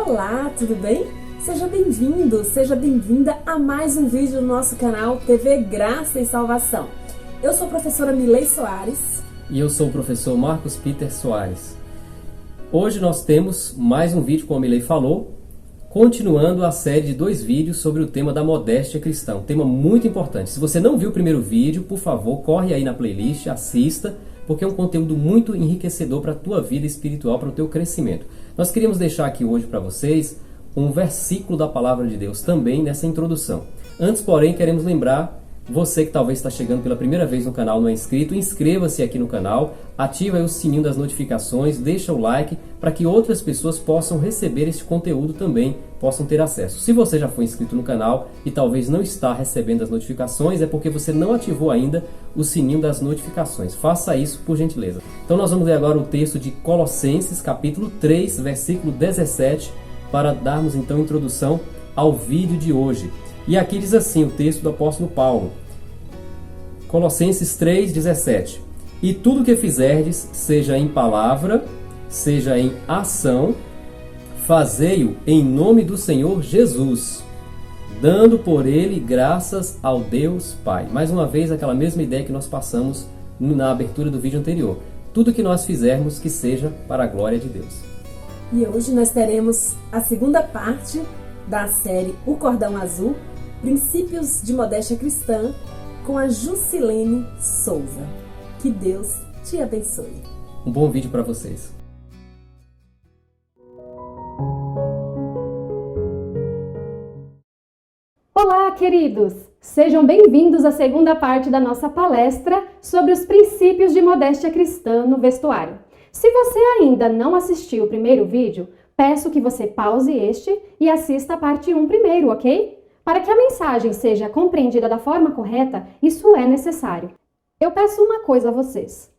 Olá, tudo bem? Seja bem-vindo, seja bem-vinda a mais um vídeo do nosso canal TV Graça e Salvação. Eu sou a professora Milei Soares. E eu sou o professor Marcos Peter Soares. Hoje nós temos mais um vídeo, como a Milei falou, continuando a série de 2 vídeos sobre o tema da modéstia cristã. Um tema muito importante. Se você não viu o primeiro vídeo, por favor, corre aí na playlist, assista, porque é um conteúdo muito enriquecedor para a tua vida espiritual, para o teu crescimento. Nós queríamos deixar aqui hoje para vocês um versículo da Palavra de Deus também nessa introdução. Antes, porém, queremos lembrar você que talvez está chegando pela primeira vez no canal, não é inscrito, inscreva-se aqui no canal, ativa aí o sininho das notificações, deixa o like para que outras pessoas possam receber esse conteúdo também, possam ter acesso. Se você já foi inscrito no canal e talvez não está recebendo as notificações, é porque você não ativou ainda o sininho das notificações. Faça isso, por gentileza. Então nós vamos ler agora o texto de Colossenses, capítulo 3, versículo 17, para darmos então introdução ao vídeo de hoje. E aqui diz assim o texto do apóstolo Paulo, Colossenses 3,17: E tudo que fizerdes, seja em palavra, seja em ação, fazei-o em nome do Senhor Jesus, dando por ele graças ao Deus Pai. Mais uma vez, aquela mesma ideia que nós passamos na abertura do vídeo anterior. Tudo que nós fizermos, que seja para a glória de Deus. E hoje nós teremos a segunda parte da série O Cordão Azul, Princípios de Modéstia Cristã, com a Jusilene Souza. Que Deus te abençoe. Um bom vídeo para vocês. Olá, queridos! Sejam bem-vindos à segunda parte da nossa palestra sobre os princípios de modéstia cristã no vestuário. Se você ainda não assistiu o primeiro vídeo, peço que você pause este e assista a parte 1 primeiro, ok? Para que a mensagem seja compreendida da forma correta, isso é necessário. Eu peço uma coisa a vocês.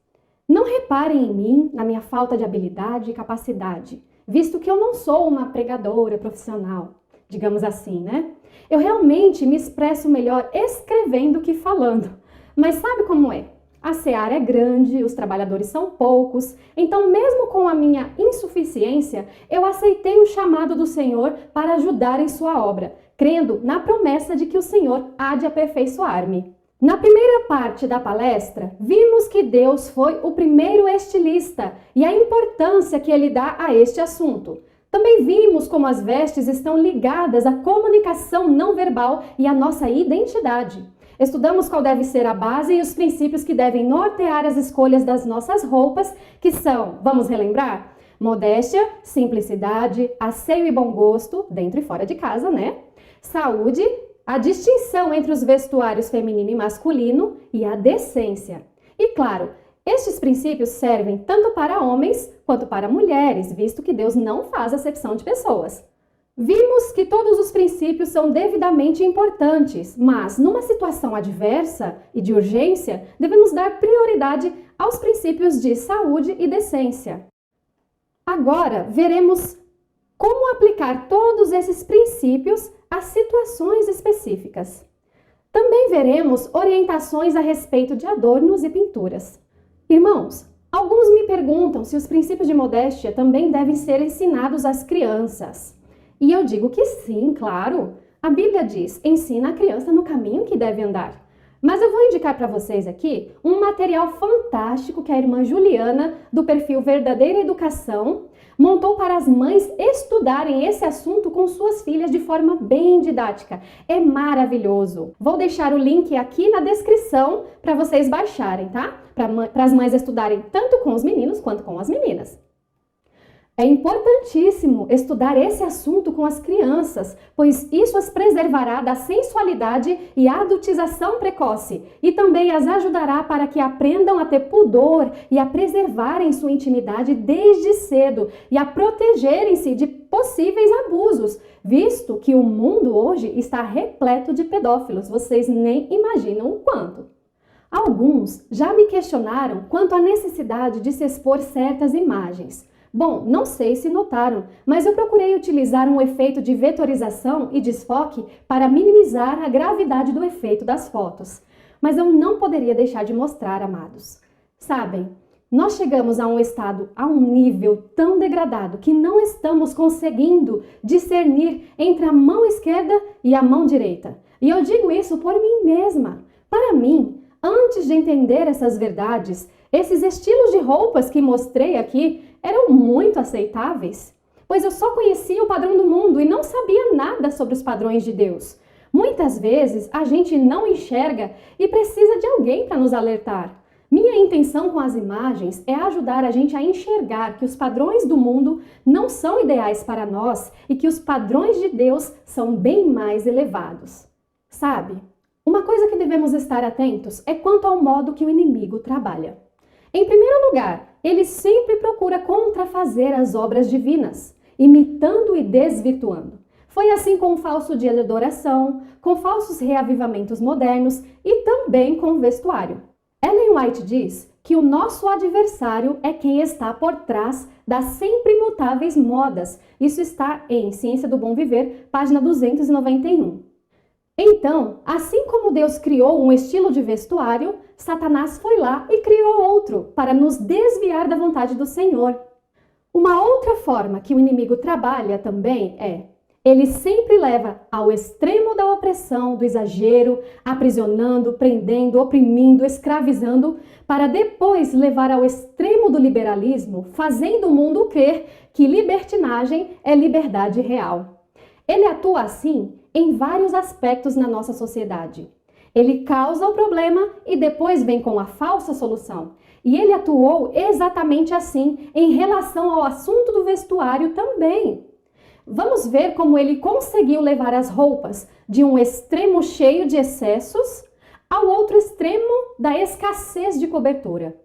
Não reparem em mim, na minha falta de habilidade e capacidade, visto que eu não sou uma pregadora profissional, digamos assim, né? Eu realmente me expresso melhor escrevendo que falando. Mas sabe como é? A seara é grande, os trabalhadores são poucos, então mesmo com a minha insuficiência, eu aceitei o chamado do Senhor para ajudar em sua obra, crendo na promessa de que o Senhor há de aperfeiçoar-me. Na primeira parte da palestra, vimos que Deus foi o primeiro estilista e a importância que ele dá a este assunto. Também vimos como as vestes estão ligadas à comunicação não verbal e à nossa identidade. Estudamos qual deve ser a base e os princípios que devem nortear as escolhas das nossas roupas, que são, vamos relembrar? Modéstia, simplicidade, asseio e bom gosto, dentro e fora de casa, né? Saúde, a distinção entre os vestuários feminino e masculino e a decência. E claro, estes princípios servem tanto para homens quanto para mulheres, visto que Deus não faz acepção de pessoas. Vimos que todos os princípios são devidamente importantes, mas numa situação adversa e de urgência, devemos dar prioridade aos princípios de saúde e decência. Agora, veremos como aplicar todos esses princípios a situações específicas. Também veremos orientações a respeito de adornos e pinturas. Irmãos, alguns me perguntam se os princípios de modéstia também devem ser ensinados às crianças. E eu digo que sim, claro. A Bíblia diz, ensina a criança no caminho que deve andar. Mas eu vou indicar para vocês aqui um material fantástico que a irmã Juliana, do perfil Verdadeira Educação, montou para as mães estudarem esse assunto com suas filhas de forma bem didática. É maravilhoso. Vou deixar o link aqui na descrição para vocês baixarem, tá? Para as mães estudarem tanto com os meninos quanto com as meninas. É importantíssimo estudar esse assunto com as crianças, pois isso as preservará da sensualidade e adultização precoce e também as ajudará para que aprendam a ter pudor e a preservarem sua intimidade desde cedo e a protegerem-se de possíveis abusos, visto que o mundo hoje está repleto de pedófilos, vocês nem imaginam o quanto. Alguns já me questionaram quanto à necessidade de se expor certas imagens. Bom, não sei se notaram, mas eu procurei utilizar um efeito de vetorização e desfoque para minimizar a gravidade do efeito das fotos. Mas eu não poderia deixar de mostrar, amados. Sabem, nós chegamos a um estado, a um nível tão degradado que não estamos conseguindo discernir entre a mão esquerda e a mão direita. E eu digo isso por mim mesma. Para mim, antes de entender essas verdades, esses estilos de roupas que mostrei aqui eram muito aceitáveis, pois eu só conhecia o padrão do mundo e não sabia nada sobre os padrões de Deus. Muitas vezes a gente não enxerga e precisa de alguém para nos alertar. Minha intenção com as imagens é ajudar a gente a enxergar que os padrões do mundo não são ideais para nós e que os padrões de Deus são bem mais elevados. Sabe? Uma coisa que devemos estar atentos é quanto ao modo que o inimigo trabalha. Em primeiro lugar, ele sempre procura contrafazer as obras divinas, imitando e desvirtuando. Foi assim com o falso dia de adoração, com falsos reavivamentos modernos e também com o vestuário. Ellen White diz que o nosso adversário é quem está por trás das sempre imutáveis modas. Isso está em Ciência do Bom Viver, página 291. Então, assim como Deus criou um estilo de vestuário, Satanás foi lá e criou outro para nos desviar da vontade do Senhor. Uma outra forma que o inimigo trabalha também ele sempre leva ao extremo da opressão, do exagero, aprisionando, prendendo, oprimindo, escravizando, para depois levar ao extremo do liberalismo, fazendo o mundo crer que libertinagem é liberdade real. Ele atua assim em vários aspectos na nossa sociedade. Ele causa o problema e depois vem com a falsa solução. E ele atuou exatamente assim em relação ao assunto do vestuário também. Vamos ver como ele conseguiu levar as roupas de um extremo cheio de excessos ao outro extremo da escassez de cobertura.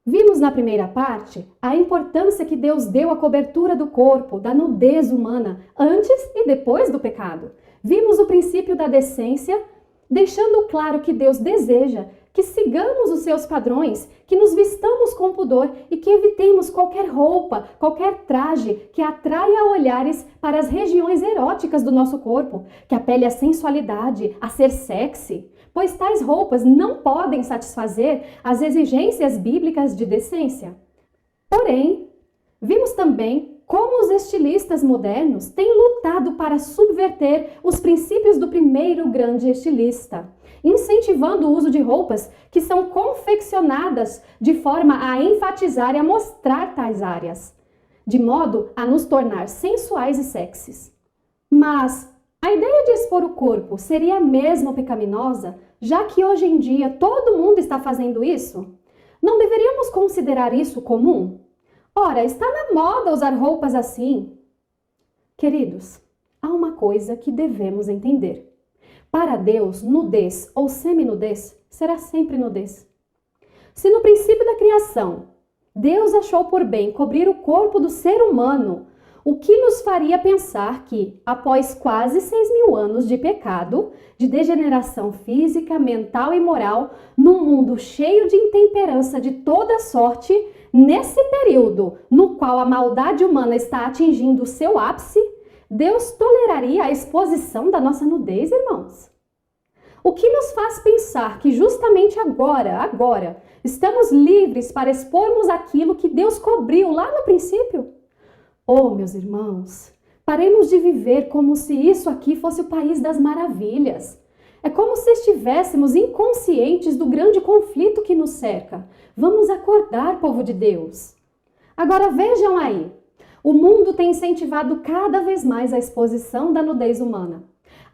Vimos na primeira parte a importância que Deus deu à cobertura do corpo, da nudez humana, antes e depois do pecado. Vimos o princípio da decência, deixando claro que Deus deseja que sigamos os seus padrões, que nos vistamos com pudor e que evitemos qualquer roupa, qualquer traje que atraia olhares para as regiões eróticas do nosso corpo, que apele à sensualidade, a ser sexy, pois tais roupas não podem satisfazer as exigências bíblicas de decência. Porém, vimos também como os estilistas modernos têm lutado para subverter os princípios do primeiro grande estilista, incentivando o uso de roupas que são confeccionadas de forma a enfatizar e a mostrar tais áreas, de modo a nos tornar sensuais e sexys. Mas a ideia de expor o corpo seria mesmo pecaminosa, já que hoje em dia todo mundo está fazendo isso? Não deveríamos considerar isso comum? Ora, está na moda usar roupas assim. Queridos, há uma coisa que devemos entender. Para Deus, nudez ou seminudez será sempre nudez. Se no princípio da criação, Deus achou por bem cobrir o corpo do ser humano, o que nos faria pensar que, após quase 6.000 anos de pecado, de degeneração física, mental e moral, num mundo cheio de intemperança de toda sorte, nesse período no qual a maldade humana está atingindo o seu ápice, Deus toleraria a exposição da nossa nudez, irmãos? O que nos faz pensar que justamente agora, estamos livres para expormos aquilo que Deus cobriu lá no princípio? Oh, meus irmãos, paremos de viver como se isso aqui fosse o país das maravilhas. É como se estivéssemos inconscientes do grande conflito que nos cerca. Vamos acordar, povo de Deus. Agora vejam aí. O mundo tem incentivado cada vez mais a exposição da nudez humana.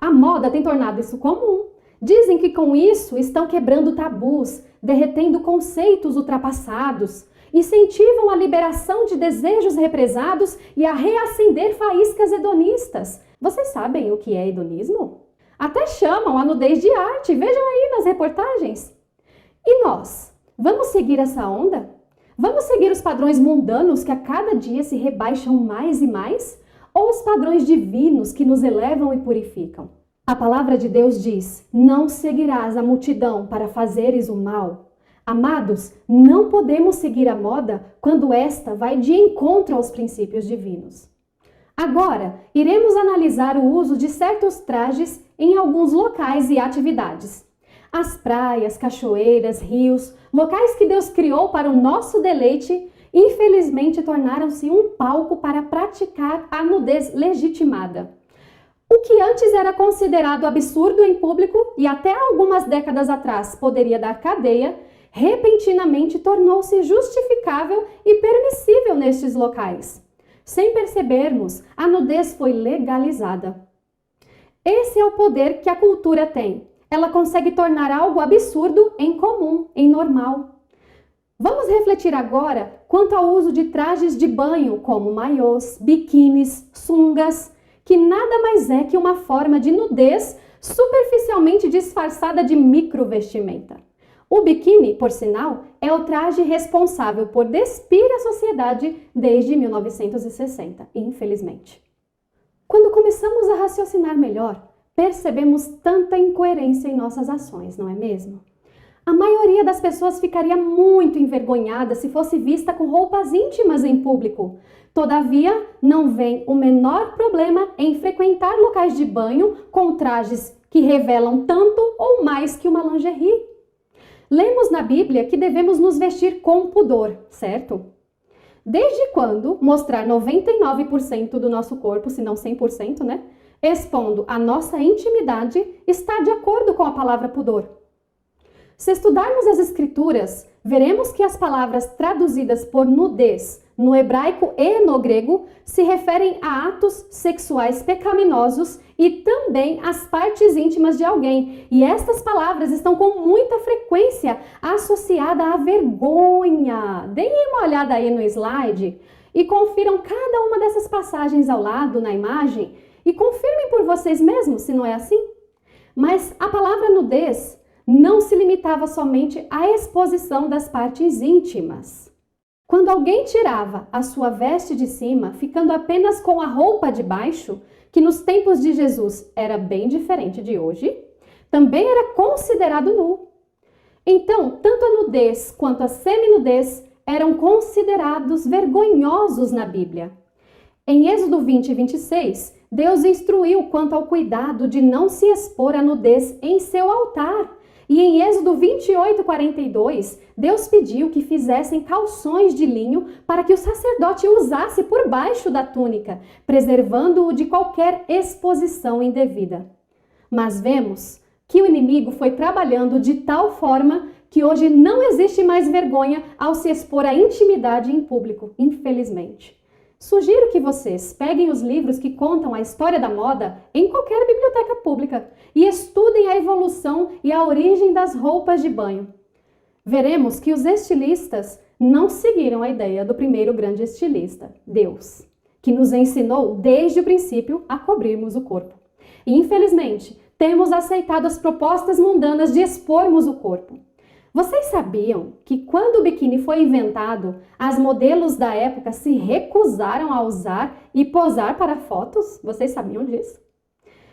A moda tem tornado isso comum. Dizem que com isso estão quebrando tabus, derretendo conceitos ultrapassados, incentivam a liberação de desejos represados e a reacender faíscas hedonistas. Vocês sabem o que é hedonismo? Até chamam a nudez de arte, vejam aí nas reportagens. E nós, vamos seguir essa onda? Vamos seguir os padrões mundanos que a cada dia se rebaixam mais e mais? Ou os padrões divinos que nos elevam e purificam? A palavra de Deus diz: não seguirás a multidão para fazeres o mal. Amados, não podemos seguir a moda quando esta vai de encontro aos princípios divinos. Agora, iremos analisar o uso de certos trajes em alguns locais e atividades. As praias, cachoeiras, rios, locais que Deus criou para o nosso deleite, infelizmente tornaram-se um palco para praticar a nudez legitimada. O que antes era considerado absurdo em público e até algumas décadas atrás poderia dar cadeia, repentinamente tornou-se justificável e permissível nestes locais. Sem percebermos, a nudez foi legalizada. Esse é o poder que a cultura tem. Ela consegue tornar algo absurdo em comum, em normal. Vamos refletir agora quanto ao uso de trajes de banho como maiôs, biquínis, sungas, que nada mais é que uma forma de nudez superficialmente disfarçada de microvestimenta. O biquíni, por sinal, é o traje responsável por despir a sociedade desde 1960, infelizmente. Quando começamos a raciocinar melhor, percebemos tanta incoerência em nossas ações, não é mesmo? A maioria das pessoas ficaria muito envergonhada se fosse vista com roupas íntimas em público. Todavia, não vem o menor problema em frequentar locais de banho com trajes que revelam tanto ou mais que uma lingerie. Lemos na Bíblia que devemos nos vestir com pudor, certo? Desde quando mostrar 99% do nosso corpo, se não 100%, né? Expondo a nossa intimidade, está de acordo com a palavra pudor. Se estudarmos as Escrituras, veremos que as palavras traduzidas por nudez no hebraico e no grego se referem a atos sexuais pecaminosos e também às partes íntimas de alguém. E estas palavras estão com muita frequência associadas à vergonha. Deem uma olhada aí no slide e confiram cada uma dessas passagens ao lado na imagem e confirmem por vocês mesmos se não é assim. Mas a palavra nudez não se limitava somente à exposição das partes íntimas. Quando alguém tirava a sua veste de cima, ficando apenas com a roupa de baixo, que nos tempos de Jesus era bem diferente de hoje, também era considerado nu. Então, tanto a nudez quanto a seminudez eram considerados vergonhosos na Bíblia. Em Êxodo 20 e 26, Deus instruiu quanto ao cuidado de não se expor à nudez em seu altar. E em Êxodo 28, 42, Deus pediu que fizessem calções de linho para que o sacerdote usasse por baixo da túnica, preservando-o de qualquer exposição indevida. Mas vemos que o inimigo foi trabalhando de tal forma que hoje não existe mais vergonha ao se expor à intimidade em público, infelizmente. Sugiro que vocês peguem os livros que contam a história da moda em qualquer biblioteca pública e estudem a evolução e a origem das roupas de banho. Veremos que os estilistas não seguiram a ideia do primeiro grande estilista, Deus, que nos ensinou desde o princípio a cobrirmos o corpo. E, infelizmente, temos aceitado as propostas mundanas de expormos o corpo. Vocês sabiam que quando o biquíni foi inventado, as modelos da época se recusaram a usar e posar para fotos? Vocês sabiam disso?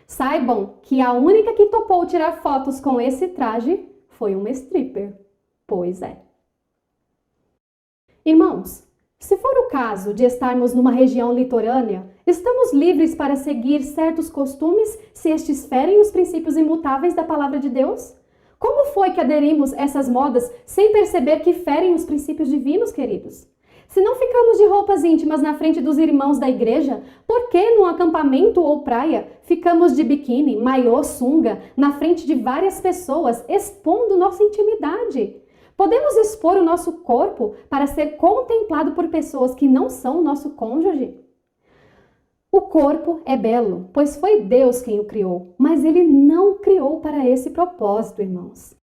Saibam que a única que topou tirar fotos com esse traje foi uma stripper. Pois é. Irmãos, se for o caso de estarmos numa região litorânea, estamos livres para seguir certos costumes se estes ferem os princípios imutáveis da palavra de Deus? Como foi que aderimos essas modas sem perceber que ferem os princípios divinos, queridos? Se não ficamos de roupas íntimas na frente dos irmãos da igreja, por que num acampamento ou praia ficamos de biquíni, maiô, sunga, na frente de várias pessoas, expondo nossa intimidade? Podemos expor o nosso corpo para ser contemplado por pessoas que não são nosso cônjuge? O corpo é belo, pois foi Deus quem o criou, mas Ele não criou para esse propósito, irmãos.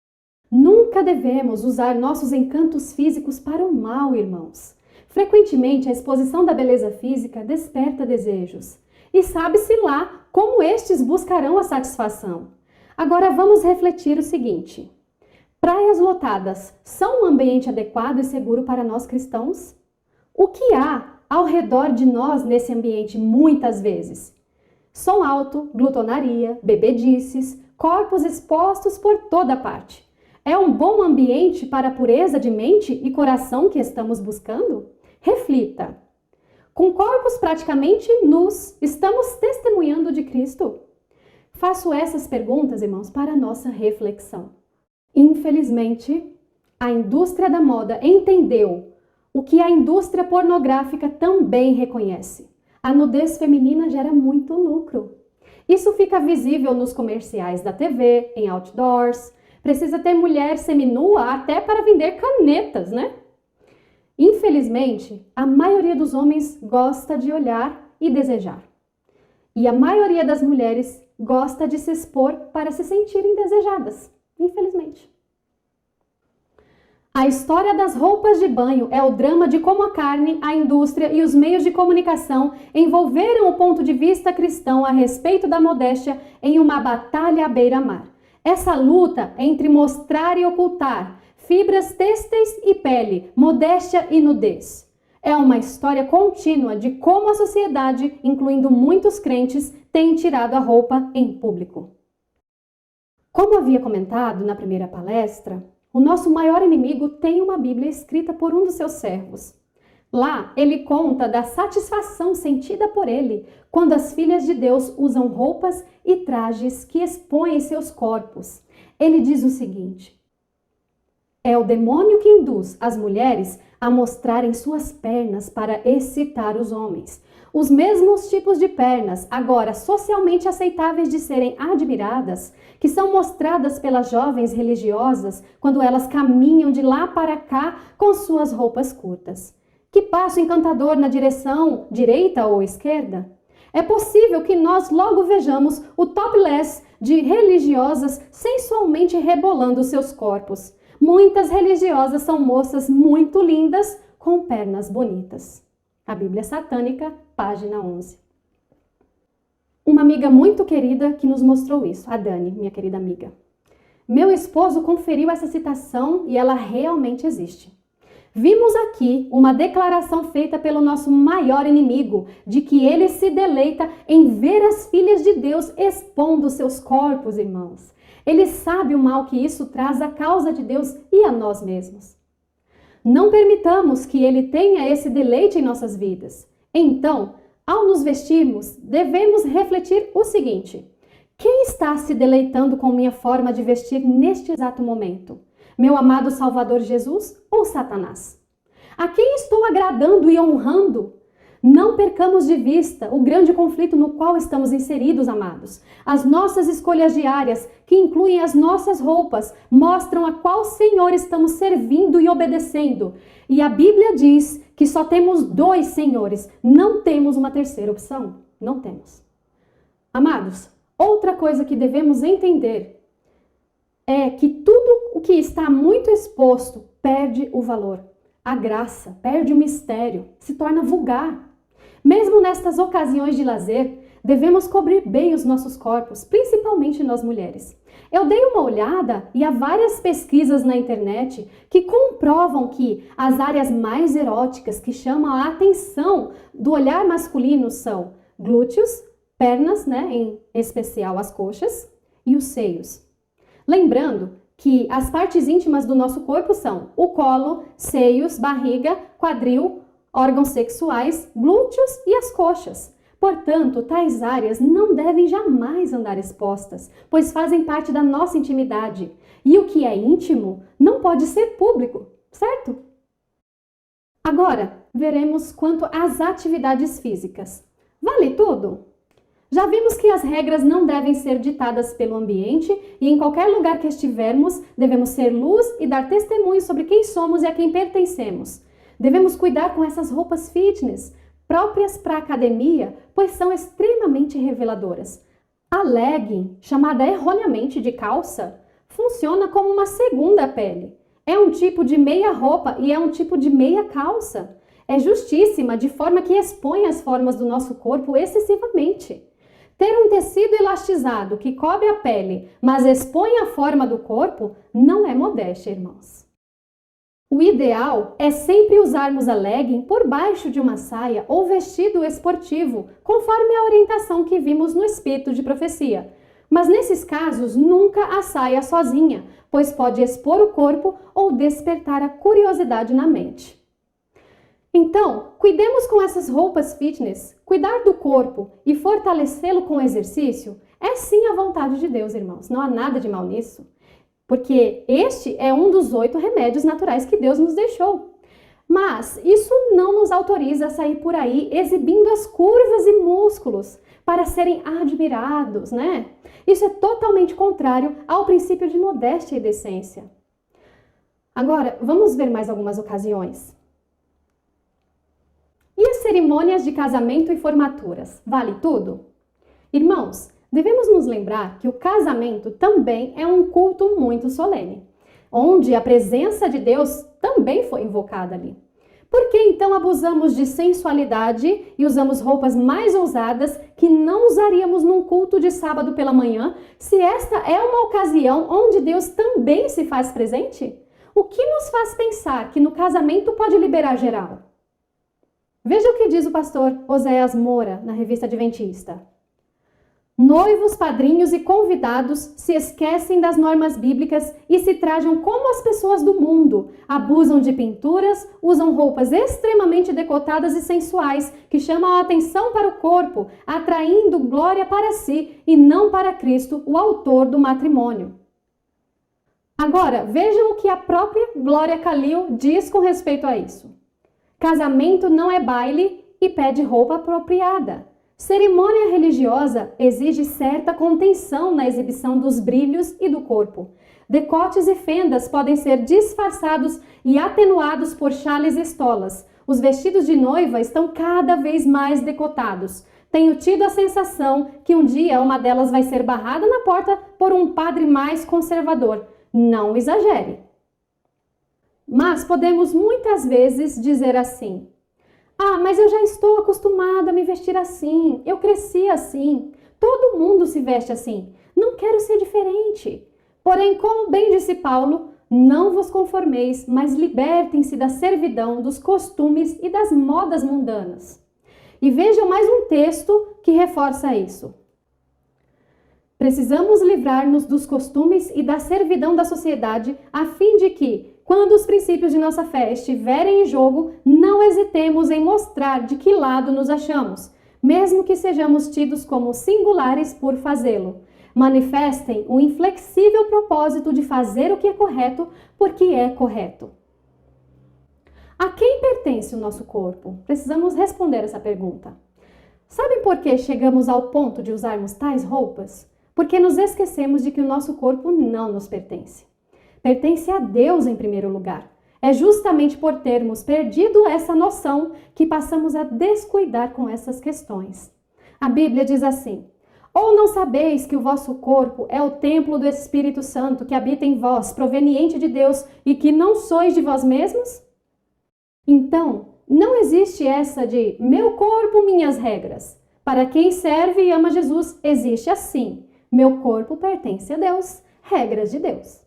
Nunca devemos usar nossos encantos físicos para o mal, irmãos. Frequentemente, a exposição da beleza física desperta desejos. E sabe-se lá como estes buscarão a satisfação. Agora vamos refletir o seguinte. Praias lotadas são um ambiente adequado e seguro para nós cristãos? O que há ao redor de nós nesse ambiente muitas vezes? Som alto, glutonaria, bebedices, corpos expostos por toda parte. É um bom ambiente para a pureza de mente e coração que estamos buscando? Reflita. Com corpos praticamente nus, estamos testemunhando de Cristo? Faço essas perguntas, irmãos, para a nossa reflexão. Infelizmente, a indústria da moda entendeu o que a indústria pornográfica também reconhece. A nudez feminina gera muito lucro. Isso fica visível nos comerciais da TV, em outdoors. Precisa ter mulher seminua até para vender canetas, né? Infelizmente, a maioria dos homens gosta de olhar e desejar. E a maioria das mulheres gosta de se expor para se sentirem desejadas, infelizmente. A história das roupas de banho é o drama de como a carne, a indústria e os meios de comunicação envolveram o ponto de vista cristão a respeito da modéstia em uma batalha à beira-mar. Essa luta entre mostrar e ocultar, fibras têxteis e pele, modéstia e nudez. É uma história contínua de como a sociedade, incluindo muitos crentes, tem tirado a roupa em público. Como havia comentado na primeira palestra, o nosso maior inimigo tem uma Bíblia escrita por um dos seus servos. Lá, ele conta da satisfação sentida por ele quando as filhas de Deus usam roupas e trajes que expõem seus corpos. Ele diz o seguinte: é o demônio que induz as mulheres a mostrarem suas pernas para excitar os homens. Os mesmos tipos de pernas, agora socialmente aceitáveis de serem admiradas, que são mostradas pelas jovens religiosas quando elas caminham de lá para cá com suas roupas curtas. Que passo encantador na direção direita ou esquerda? É possível que nós logo vejamos o topless de religiosas sensualmente rebolando seus corpos. Muitas religiosas são moças muito lindas com pernas bonitas. A Bíblia Satânica, página 11. Uma amiga muito querida que nos mostrou isso, a Dani, minha querida amiga. Meu esposo conferiu essa citação e ela realmente existe. Vimos aqui uma declaração feita pelo nosso maior inimigo, de que ele se deleita em ver as filhas de Deus expondo seus corpos, irmãos. Ele sabe o mal que isso traz à causa de Deus e a nós mesmos. Não permitamos que ele tenha esse deleite em nossas vidas. Então, ao nos vestirmos, devemos refletir o seguinte: quem está se deleitando com minha forma de vestir neste exato momento? Meu amado Salvador Jesus ou Satanás? A quem estou agradando e honrando? Não percamos de vista o grande conflito no qual estamos inseridos, amados. As nossas escolhas diárias, que incluem as nossas roupas, mostram a qual Senhor estamos servindo e obedecendo. E a Bíblia diz que só temos 2 senhores, não temos uma terceira opção. Não temos. Amados, outra coisa que devemos entender é que tudo o que está muito exposto perde o valor. A graça perde o mistério, se torna vulgar. Mesmo nestas ocasiões de lazer, devemos cobrir bem os nossos corpos, principalmente nós mulheres. Eu dei uma olhada e há várias pesquisas na internet que comprovam que as áreas mais eróticas que chamam a atenção do olhar masculino são glúteos, pernas, em especial as coxas, e os seios. Lembrando que as partes íntimas do nosso corpo são o colo, seios, barriga, quadril, órgãos sexuais, glúteos e as coxas. Portanto, tais áreas não devem jamais andar expostas, pois fazem parte da nossa intimidade. E o que é íntimo não pode ser público, certo? Agora, veremos quanto às atividades físicas. Vale tudo? Já vimos que as regras não devem ser ditadas pelo ambiente e em qualquer lugar que estivermos, devemos ser luz e dar testemunho sobre quem somos e a quem pertencemos. Devemos cuidar com essas roupas fitness, próprias para a academia, pois são extremamente reveladoras. A legging, chamada erroneamente de calça, funciona como uma segunda pele. É um tipo de meia roupa e é um tipo de meia calça. É justíssima, de forma que expõe as formas do nosso corpo excessivamente. Ter um tecido elastizado que cobre a pele, mas expõe a forma do corpo, não é modéstia, irmãos. O ideal é sempre usarmos a legging por baixo de uma saia ou vestido esportivo, conforme a orientação que vimos no Espírito de Profecia. Mas nesses casos, nunca a saia sozinha, pois pode expor o corpo ou despertar a curiosidade na mente. Então, cuidemos com essas roupas fitness. Cuidar do corpo e fortalecê-lo com exercício é sim a vontade de Deus, irmãos. Não há nada de mal nisso. porque este é um dos 8 remédios naturais que Deus nos deixou. Mas isso não nos autoriza a sair por aí exibindo as curvas e músculos para serem admirados, né? Isso é totalmente contrário ao princípio de modéstia e decência. Agora, vamos ver mais algumas ocasiões. E as cerimônias de casamento e formaturas? Vale tudo? Irmãos, devemos nos lembrar que o casamento também é um culto muito solene, onde a presença de Deus também foi invocada ali. Por que então abusamos de sensualidade e usamos roupas mais ousadas que não usaríamos num culto de sábado pela manhã, se esta é uma ocasião onde Deus também se faz presente? O que nos faz pensar que no casamento pode liberar geral? Veja o que diz o pastor Oséias Moura na Revista Adventista. Noivos, padrinhos e convidados se esquecem das normas bíblicas e se trajam como as pessoas do mundo. Abusam de pinturas, usam roupas extremamente decotadas e sensuais que chamam a atenção para o corpo, atraindo glória para si e não para Cristo, o autor do matrimônio. Agora, vejam o que a própria Glória Calil diz com respeito a isso. Casamento não é baile e pede roupa apropriada. Cerimônia religiosa exige certa contenção na exibição dos brilhos e do corpo. Decotes e fendas podem ser disfarçados e atenuados por chales e estolas. Os vestidos de noiva estão cada vez mais decotados. Tenho tido a sensação que um dia uma delas vai ser barrada na porta por um padre mais conservador. Não exagere. Mas podemos muitas vezes dizer assim: ah, mas eu já estou acostumada a me vestir assim, eu cresci assim, todo mundo se veste assim, não quero ser diferente. Porém, como bem disse Paulo, não vos conformeis, mas libertem-se da servidão, dos costumes e das modas mundanas. E vejam mais um texto que reforça isso. Precisamos livrar-nos dos costumes e da servidão da sociedade, a fim de que, quando os princípios de nossa fé estiverem em jogo, não hesitemos em mostrar de que lado nos achamos, mesmo que sejamos tidos como singulares por fazê-lo. Manifestem o inflexível propósito de fazer o que é correto, porque é correto. A quem pertence o nosso corpo? Precisamos responder essa pergunta. Sabem por que chegamos ao ponto de usarmos tais roupas? Porque nos esquecemos de que o nosso corpo não nos pertence. Pertence a Deus em primeiro lugar. É justamente por termos perdido essa noção que passamos a descuidar com essas questões. A Bíblia diz assim: ou não sabeis que o vosso corpo é o templo do Espírito Santo que habita em vós, proveniente de Deus, e que não sois de vós mesmos? Então, não existe essa de meu corpo, minhas regras. Para quem serve e ama Jesus, existe assim: meu corpo pertence a Deus, regras de Deus.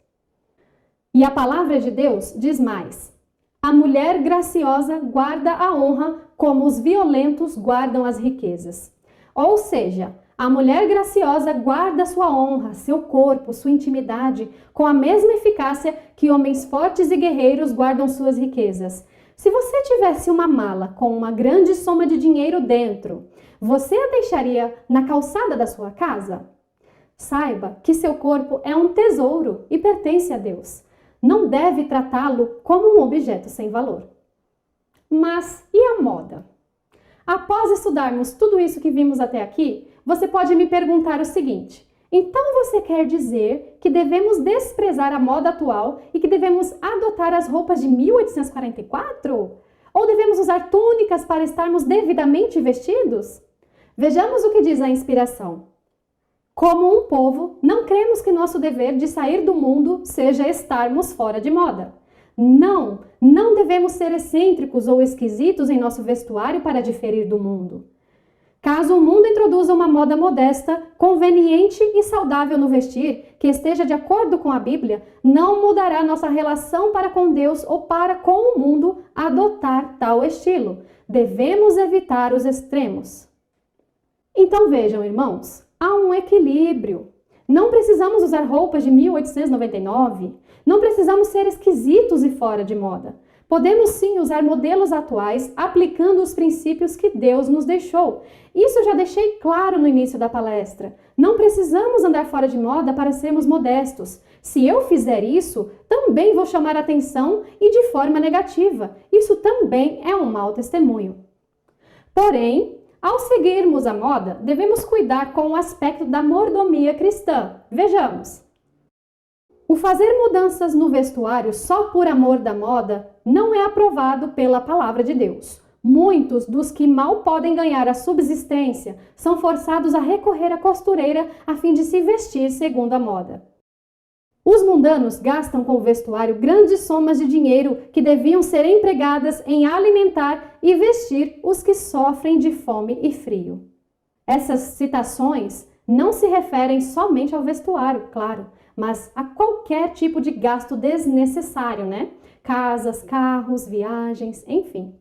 E a palavra de Deus diz mais: a mulher graciosa guarda a honra como os violentos guardam as riquezas. Ou seja, a mulher graciosa guarda sua honra, seu corpo, sua intimidade, com a mesma eficácia que homens fortes e guerreiros guardam suas riquezas. Se você tivesse uma mala com uma grande soma de dinheiro dentro, você a deixaria na calçada da sua casa? Saiba que seu corpo é um tesouro e pertence a Deus. Não deve tratá-lo como um objeto sem valor. Mas e a moda? Após estudarmos tudo isso que vimos até aqui, você pode me perguntar o seguinte: então você quer dizer que devemos desprezar a moda atual e que devemos adotar as roupas de 1844? Ou devemos usar túnicas para estarmos devidamente vestidos? Vejamos o que diz a inspiração. Como um povo, não cremos que nosso dever de sair do mundo seja estarmos fora de moda. Não devemos ser excêntricos ou esquisitos em nosso vestuário para diferir do mundo. Caso o mundo introduza uma moda modesta, conveniente e saudável no vestir, que esteja de acordo com a Bíblia, não mudará nossa relação para com Deus ou para com o mundo adotar tal estilo. Devemos evitar os extremos. Então vejam, irmãos, há um equilíbrio. Não precisamos usar roupas de 1899. Não precisamos ser esquisitos e fora de moda. Podemos sim usar modelos atuais aplicando os princípios que Deus nos deixou. Isso eu já deixei claro no início da palestra. Não precisamos andar fora de moda para sermos modestos. Se eu fizer isso, também vou chamar atenção e de forma negativa. Isso também é um mau testemunho. Porém, ao seguirmos a moda, devemos cuidar com o aspecto da mordomia cristã. Vejamos. O fazer mudanças no vestuário só por amor da moda não é aprovado pela palavra de Deus. Muitos dos que mal podem ganhar a subsistência são forçados a recorrer à costureira a fim de se vestir segundo a moda. Os mundanos gastam com o vestuário grandes somas de dinheiro que deviam ser empregadas em alimentar e vestir os que sofrem de fome e frio. Essas citações não se referem somente ao vestuário, claro, mas a qualquer tipo de gasto desnecessário, né? Casas, carros, viagens, enfim.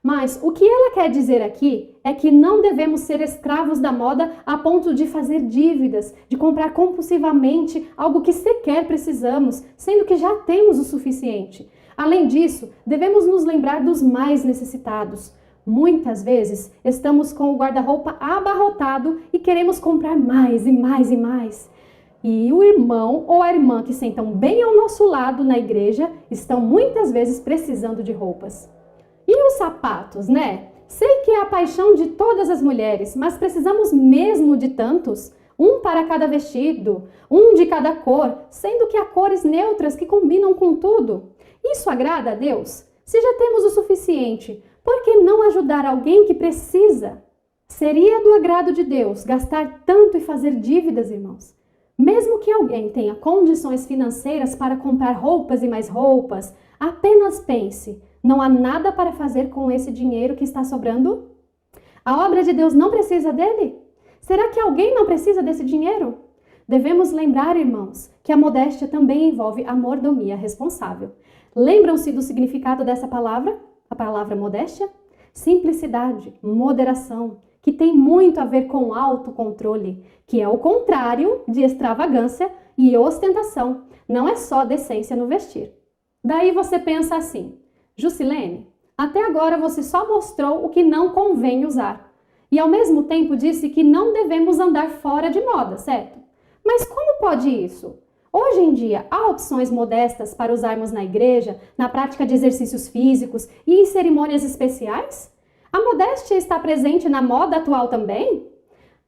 Mas o que ela quer dizer aqui é que não devemos ser escravos da moda a ponto de fazer dívidas, de comprar compulsivamente algo que sequer precisamos, sendo que já temos o suficiente. Além disso, devemos nos lembrar dos mais necessitados. Muitas vezes estamos com o guarda-roupa abarrotado e queremos comprar mais e mais e mais. E o irmão ou a irmã que sentam bem ao nosso lado na igreja estão muitas vezes precisando de roupas. E os sapatos, né? Sei que é a paixão de todas as mulheres, mas precisamos mesmo de tantos? Um para cada vestido, um de cada cor, sendo que há cores neutras que combinam com tudo. Isso agrada a Deus? Se já temos o suficiente, por que não ajudar alguém que precisa? Seria do agrado de Deus gastar tanto e fazer dívidas, irmãos? Mesmo que alguém tenha condições financeiras para comprar roupas e mais roupas, apenas pense, não há nada para fazer com esse dinheiro que está sobrando? A obra de Deus não precisa dele? Será que alguém não precisa desse dinheiro? Devemos lembrar, irmãos, que a modéstia também envolve a mordomia responsável. Lembram-se do significado dessa palavra? A palavra modéstia? Simplicidade, moderação, que tem muito a ver com autocontrole, que é o contrário de extravagância e ostentação. Não é só decência no vestir. Daí você pensa assim, Jusilene, até agora você só mostrou o que não convém usar. E ao mesmo tempo disse que não devemos andar fora de moda, certo? Mas como pode isso? Hoje em dia, há opções modestas para usarmos na igreja, na prática de exercícios físicos e em cerimônias especiais? A modéstia está presente na moda atual também?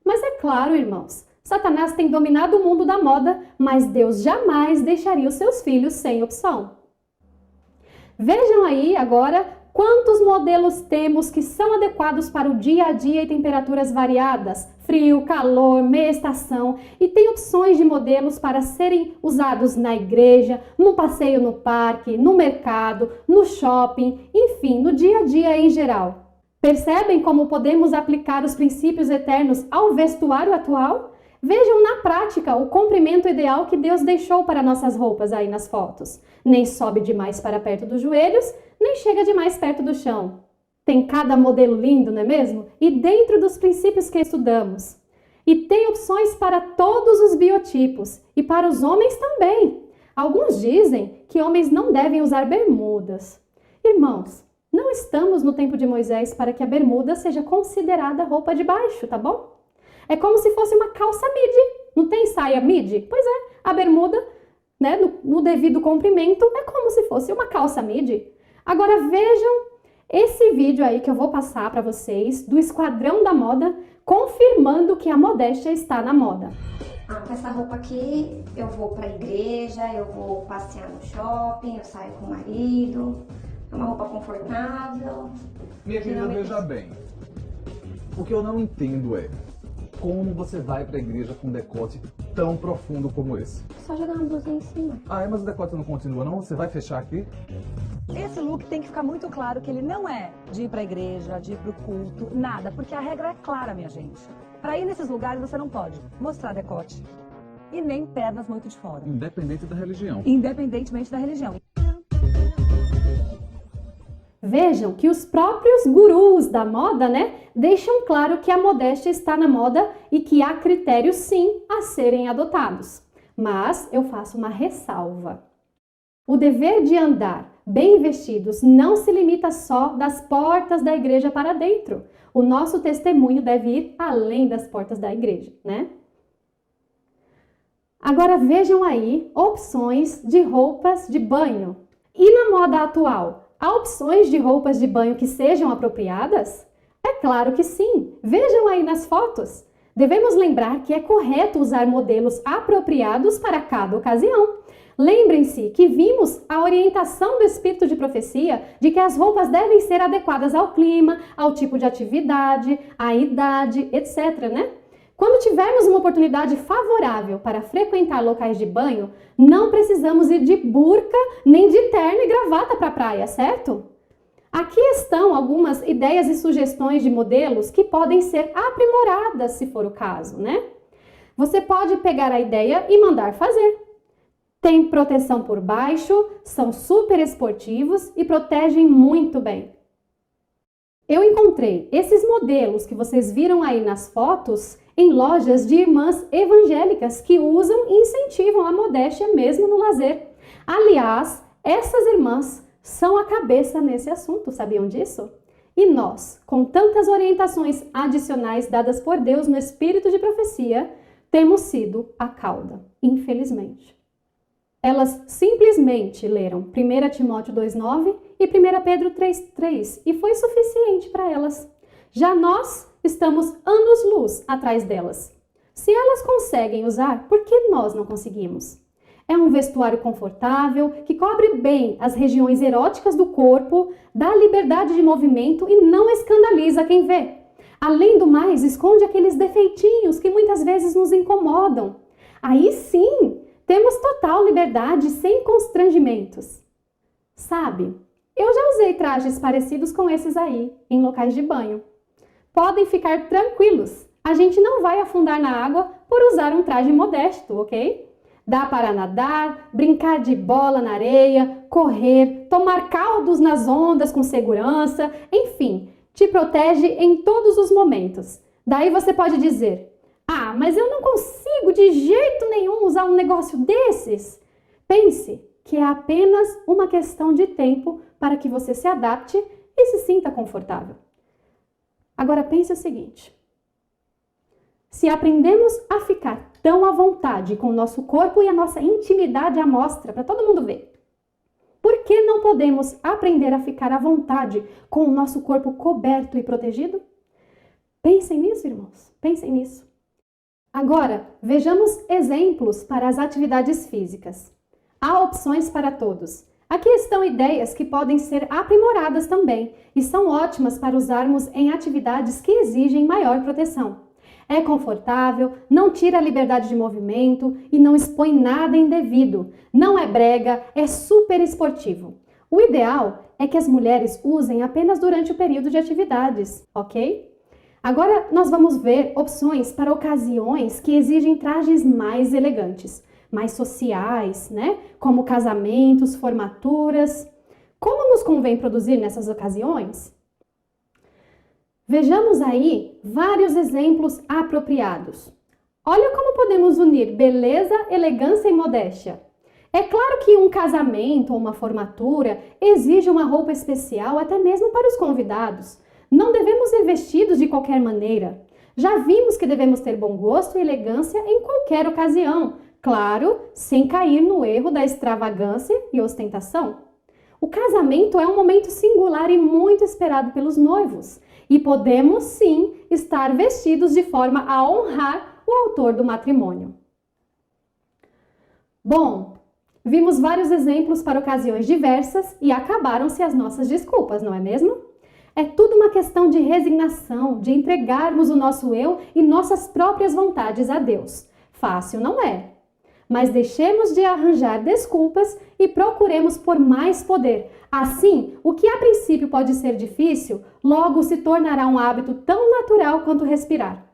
Mas é claro, irmãos, Satanás tem dominado o mundo da moda, mas Deus jamais deixaria os seus filhos sem opção. Vejam aí agora quantos modelos temos que são adequados para o dia a dia e temperaturas variadas, frio, calor, meia estação, e tem opções de modelos para serem usados na igreja, no passeio no parque, no mercado, no shopping, enfim, no dia a dia em geral. Percebem como podemos aplicar os princípios eternos ao vestuário atual? Vejam na prática o comprimento ideal que Deus deixou para nossas roupas aí nas fotos. Nem sobe demais para perto dos joelhos, nem chega demais perto do chão. Tem cada modelo lindo, não é mesmo? E dentro dos princípios que estudamos. E tem opções para todos os biotipos e para os homens também. Alguns dizem que homens não devem usar bermudas. Irmãos, não estamos no tempo de Moisés para que a bermuda seja considerada roupa de baixo, tá bom? É como se fosse uma calça midi. Não tem saia midi? Pois é, a bermuda, né, no devido comprimento, é como se fosse uma calça midi. Agora vejam esse vídeo aí que eu vou passar para vocês do Esquadrão da Moda, confirmando que a modéstia está na moda. Com essa roupa aqui, eu vou pra igreja, eu vou passear no shopping, eu saio com o marido. É uma roupa confortável. Minha querida, veja bem. O que eu não entendo é como você vai pra igreja com um decote tão profundo como esse. Só jogar uma blusinha em cima. Mas o decote não continua não? Você vai fechar aqui? Esse look tem que ficar muito claro que ele não é de ir pra igreja, de ir pro culto, nada. Porque a regra é clara, minha gente. Pra ir nesses lugares você não pode mostrar decote e nem pernas muito de fora. Independente da religião. Independentemente da religião. Vejam que os próprios gurus da moda, né, deixam claro que a modéstia está na moda e que há critérios sim a serem adotados. Mas eu faço uma ressalva. O dever de andar bem vestidos não se limita só das portas da igreja para dentro. O nosso testemunho deve ir além das portas da igreja, né? Agora vejam aí opções de roupas de banho. E na moda atual, há opções de roupas de banho que sejam apropriadas? É claro que sim. Vejam aí nas fotos. Devemos lembrar que é correto usar modelos apropriados para cada ocasião. Lembrem-se que vimos a orientação do Espírito de Profecia de que as roupas devem ser adequadas ao clima, ao tipo de atividade, à idade, etc, né? Quando tivermos uma oportunidade favorável para frequentar locais de banho, não precisamos ir de burca nem de terno e gravata para a praia, certo? Aqui estão algumas ideias e sugestões de modelos que podem ser aprimoradas, se for o caso, né? Você pode pegar a ideia e mandar fazer. Tem proteção por baixo, são super esportivos e protegem muito bem. Eu encontrei esses modelos que vocês viram aí nas fotos em lojas de irmãs evangélicas que usam e incentivam a modéstia mesmo no lazer. Aliás, essas irmãs são a cabeça nesse assunto, sabiam disso? E nós, com tantas orientações adicionais dadas por Deus no Espírito de Profecia, temos sido a cauda, infelizmente. Elas simplesmente leram 1 Timóteo 2,9 e 1 Pedro 3,3 e foi suficiente para elas. Já nós estamos anos-luz atrás delas. Se elas conseguem usar, por que nós não conseguimos? É um vestuário confortável, que cobre bem as regiões eróticas do corpo, dá liberdade de movimento e não escandaliza quem vê. Além do mais, esconde aqueles defeitinhos que muitas vezes nos incomodam. Aí sim, temos total liberdade sem constrangimentos. Sabe, eu já usei trajes parecidos com esses aí, em locais de banho. Podem ficar tranquilos, a gente não vai afundar na água por usar um traje modesto, ok? Dá para nadar, brincar de bola na areia, correr, tomar caldos nas ondas com segurança, enfim, te protege em todos os momentos. Daí você pode dizer: ah, mas eu não consigo de jeito nenhum usar um negócio desses. Pense que é apenas uma questão de tempo para que você se adapte e se sinta confortável. Agora pense o seguinte: se aprendemos a ficar tão à vontade com o nosso corpo e a nossa intimidade à mostra para todo mundo ver, por que não podemos aprender a ficar à vontade com o nosso corpo coberto e protegido? Pensem nisso, irmãos, pensem nisso. Agora, vejamos exemplos para as atividades físicas. Há opções para todos. Aqui estão ideias que podem ser aprimoradas também e são ótimas para usarmos em atividades que exigem maior proteção. É confortável, não tira a liberdade de movimento e não expõe nada indevido. Não é brega, é super esportivo. O ideal é que as mulheres usem apenas durante o período de atividades, ok? Agora nós vamos ver opções para ocasiões que exigem trajes mais elegantes, mais sociais, né? Como casamentos, formaturas. Como nos convém produzir nessas ocasiões? Vejamos aí vários exemplos apropriados. Olha como podemos unir beleza, elegância e modéstia. É claro que um casamento ou uma formatura exige uma roupa especial até mesmo para os convidados. Não devemos ir vestidos de qualquer maneira. Já vimos que devemos ter bom gosto e elegância em qualquer ocasião. Claro, sem cair no erro da extravagância e ostentação. O casamento é um momento singular e muito esperado pelos noivos. E podemos, sim, estar vestidos de forma a honrar o autor do matrimônio. Bom, vimos vários exemplos para ocasiões diversas e acabaram-se as nossas desculpas, não é mesmo? É tudo uma questão de resignação, de entregarmos o nosso eu e nossas próprias vontades a Deus. Fácil não é. Mas deixemos de arranjar desculpas e procuremos por mais poder. Assim, o que a princípio pode ser difícil, logo se tornará um hábito tão natural quanto respirar.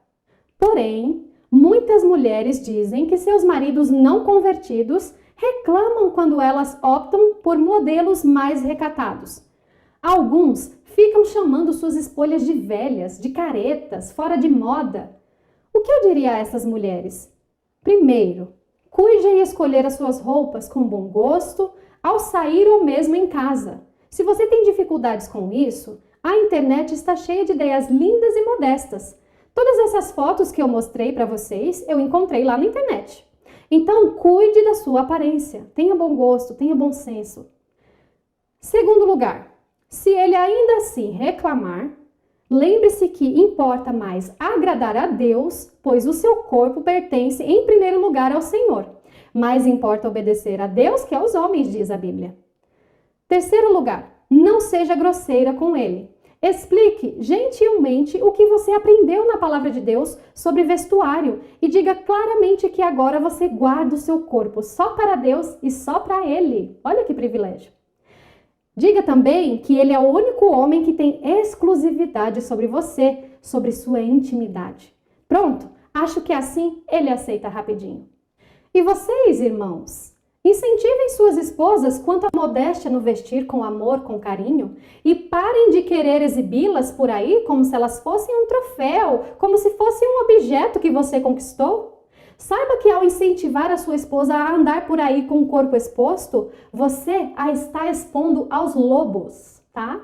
Porém, muitas mulheres dizem que seus maridos não convertidos reclamam quando elas optam por modelos mais recatados. Alguns ficam chamando suas escolhas de velhas, de caretas, fora de moda. O que eu diria a essas mulheres? Primeiro, cuide em escolher as suas roupas com bom gosto, ao sair ou mesmo em casa. Se você tem dificuldades com isso, a internet está cheia de ideias lindas e modestas. Todas essas fotos que eu mostrei para vocês, eu encontrei lá na internet. Então, cuide da sua aparência, tenha bom gosto, tenha bom senso. Segundo lugar, se ele ainda assim reclamar, lembre-se que importa mais agradar a Deus, pois o seu corpo pertence em primeiro lugar ao Senhor. Mas importa obedecer a Deus que aos homens, diz a Bíblia. Terceiro lugar, não seja grosseira com ele. Explique gentilmente o que você aprendeu na palavra de Deus sobre vestuário e diga claramente que agora você guarda o seu corpo só para Deus e só para Ele. Olha que privilégio. Diga também que ele é o único homem que tem exclusividade sobre você, sobre sua intimidade. Pronto, acho que assim ele aceita rapidinho. E vocês, irmãos? Incentivem suas esposas quanto à modéstia no vestir com amor, com carinho, e parem de querer exibi-las por aí como se elas fossem um troféu, como se fosse um objeto que você conquistou. Saiba que ao incentivar a sua esposa a andar por aí com o corpo exposto, você a está expondo aos lobos, tá?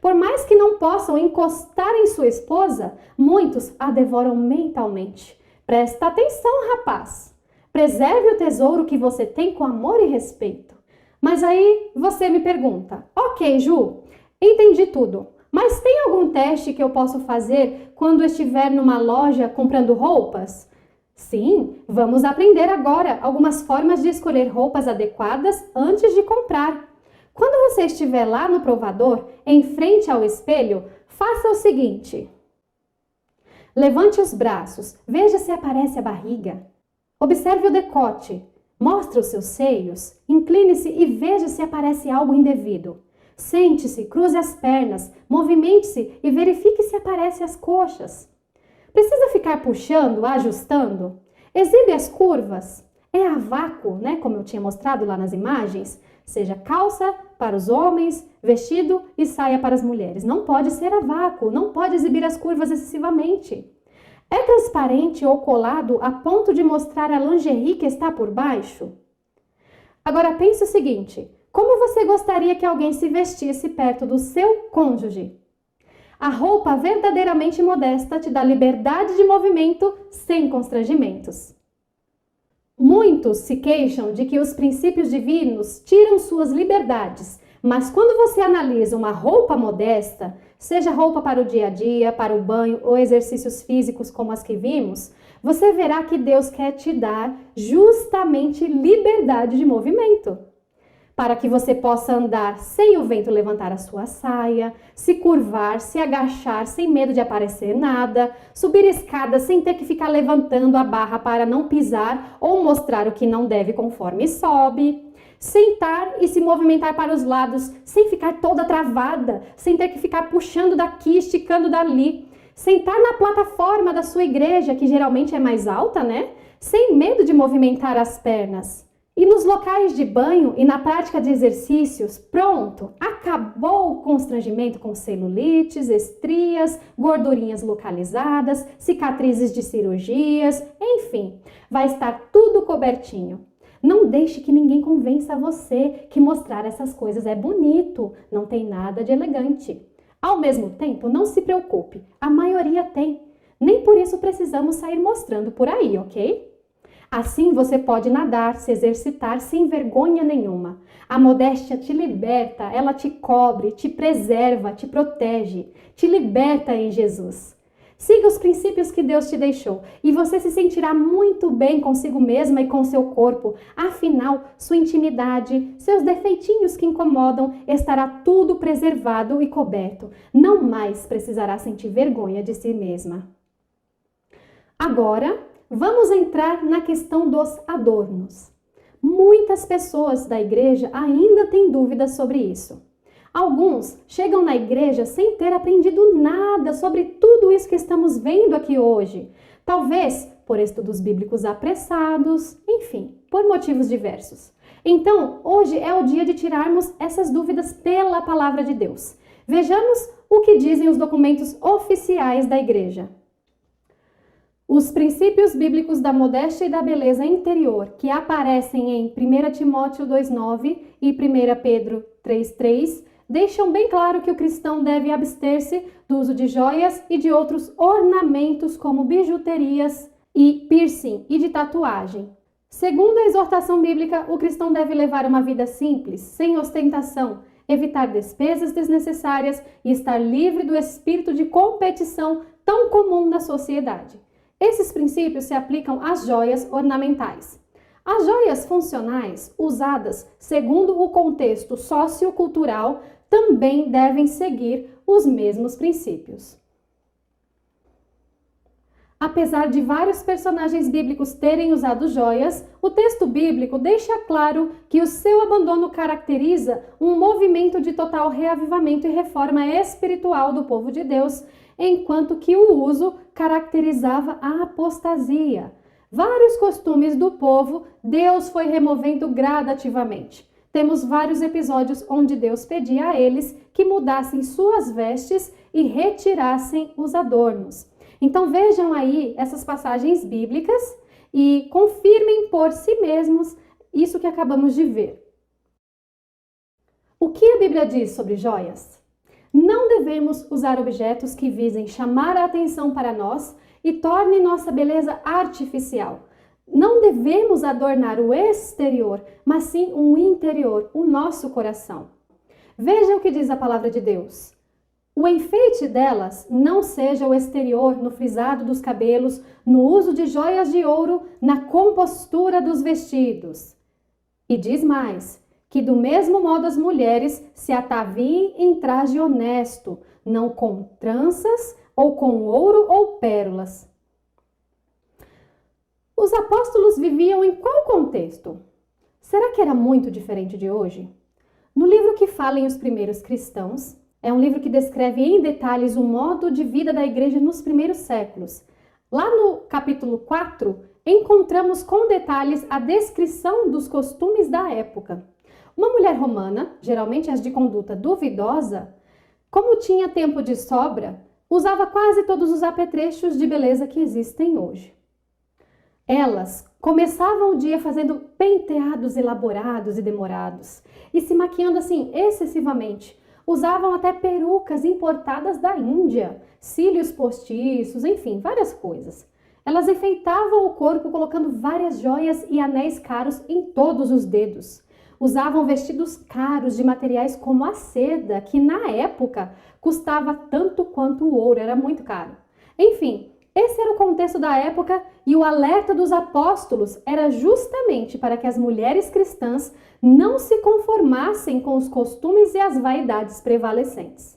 Por mais que não possam encostar em sua esposa, muitos a devoram mentalmente. Presta atenção, rapaz! Preserve o tesouro que você tem com amor e respeito. Mas aí você me pergunta, ok, Ju, entendi tudo, mas tem algum teste que eu posso fazer quando estiver numa loja comprando roupas? Sim, vamos aprender agora algumas formas de escolher roupas adequadas antes de comprar. Quando você estiver lá no provador, em frente ao espelho, faça o seguinte. Levante os braços, veja se aparece a barriga. Observe o decote, mostre os seus seios, incline-se e veja se aparece algo indevido. Sente-se, cruze as pernas, movimente-se e verifique se aparecem as coxas. Precisa ficar puxando, ajustando? Exibe as curvas. É a vácuo, né? Como eu tinha mostrado lá nas imagens. Seja calça para os homens, vestido e saia para as mulheres. Não pode ser a vácuo, não pode exibir as curvas excessivamente. É transparente ou colado a ponto de mostrar a lingerie que está por baixo? Agora pense o seguinte, como você gostaria que alguém se vestisse perto do seu cônjuge? A roupa verdadeiramente modesta te dá liberdade de movimento sem constrangimentos. Muitos se queixam de que os princípios divinos tiram suas liberdades, mas quando você analisa uma roupa modesta, seja roupa para o dia a dia, para o banho ou exercícios físicos como as que vimos, você verá que Deus quer te dar justamente liberdade de movimento. Para que você possa andar sem o vento levantar a sua saia, se curvar, se agachar sem medo de aparecer nada, subir escadas sem ter que ficar levantando a barra para não pisar ou mostrar o que não deve conforme sobe, sentar e se movimentar para os lados sem ficar toda travada, sem ter que ficar puxando daqui, esticando dali, sentar na plataforma da sua igreja, que geralmente é mais alta, né? Sem medo de movimentar as pernas. E nos locais de banho e na prática de exercícios, pronto, acabou o constrangimento com celulites, estrias, gordurinhas localizadas, cicatrizes de cirurgias, enfim, vai estar tudo cobertinho. Não deixe que ninguém convença você que mostrar essas coisas é bonito, não tem nada de elegante. Ao mesmo tempo, não se preocupe, a maioria tem. Nem por isso precisamos sair mostrando por aí, ok? Assim você pode nadar, se exercitar sem vergonha nenhuma. A modéstia te liberta, ela te cobre, te preserva, te protege, te liberta em Jesus. Siga os princípios que Deus te deixou e você se sentirá muito bem consigo mesma e com seu corpo. Afinal, sua intimidade, seus defeitinhos que incomodam, estará tudo preservado e coberto. Não mais precisará sentir vergonha de si mesma. Agora, vamos entrar na questão dos adornos. Muitas pessoas da igreja ainda têm dúvidas sobre isso. Alguns chegam na igreja sem ter aprendido nada sobre tudo isso que estamos vendo aqui hoje. Talvez por estudos bíblicos apressados, enfim, por motivos diversos. Então, hoje é o dia de tirarmos essas dúvidas pela palavra de Deus. Vejamos o que dizem os documentos oficiais da igreja. Os princípios bíblicos da modéstia e da beleza interior, que aparecem em 1 Timóteo 2,9 e 1 Pedro 3,3, deixam bem claro que o cristão deve abster-se do uso de joias e de outros ornamentos como bijuterias e piercing e de tatuagem. Segundo a exortação bíblica, o cristão deve levar uma vida simples, sem ostentação, evitar despesas desnecessárias e estar livre do espírito de competição tão comum na sociedade. Esses princípios se aplicam às joias ornamentais. As joias funcionais, usadas segundo o contexto sociocultural, também devem seguir os mesmos princípios. Apesar de vários personagens bíblicos terem usado joias, o texto bíblico deixa claro que o seu abandono caracteriza um movimento de total reavivamento e reforma espiritual do povo de Deus, enquanto que o uso caracterizava a apostasia. Vários costumes do povo, Deus foi removendo gradativamente. Temos vários episódios onde Deus pedia a eles que mudassem suas vestes e retirassem os adornos. Então vejam aí essas passagens bíblicas e confirmem por si mesmos isso que acabamos de ver. O que a Bíblia diz sobre joias? Não devemos usar objetos que visem chamar a atenção para nós e tornem nossa beleza artificial. Não devemos adornar o exterior, mas sim o interior, o nosso coração. Veja o que diz a palavra de Deus. O enfeite delas não seja o exterior, no frisado dos cabelos, no uso de joias de ouro, na compostura dos vestidos. E diz mais, que do mesmo modo as mulheres se ataviem em traje honesto, não com tranças ou com ouro ou pérolas. Os apóstolos viviam em qual contexto? Será que era muito diferente de hoje? No livro que fala em Os Primeiros Cristãos, é um livro que descreve em detalhes o modo de vida da igreja nos primeiros séculos. Lá no capítulo 4, encontramos com detalhes a descrição dos costumes da época. Uma mulher romana, geralmente as de conduta duvidosa, como tinha tempo de sobra, usava quase todos os apetrechos de beleza que existem hoje. Elas começavam o dia fazendo penteados elaborados e demorados e se maquiando assim excessivamente. Usavam até perucas importadas da Índia, cílios postiços, enfim, várias coisas. Elas enfeitavam o corpo colocando várias joias e anéis caros em todos os dedos. Usavam vestidos caros de materiais como a seda, que na época custava tanto quanto o ouro, era muito caro. Enfim, esse era o contexto da época e o alerta dos apóstolos era justamente para que as mulheres cristãs não se conformassem com os costumes e as vaidades prevalecentes.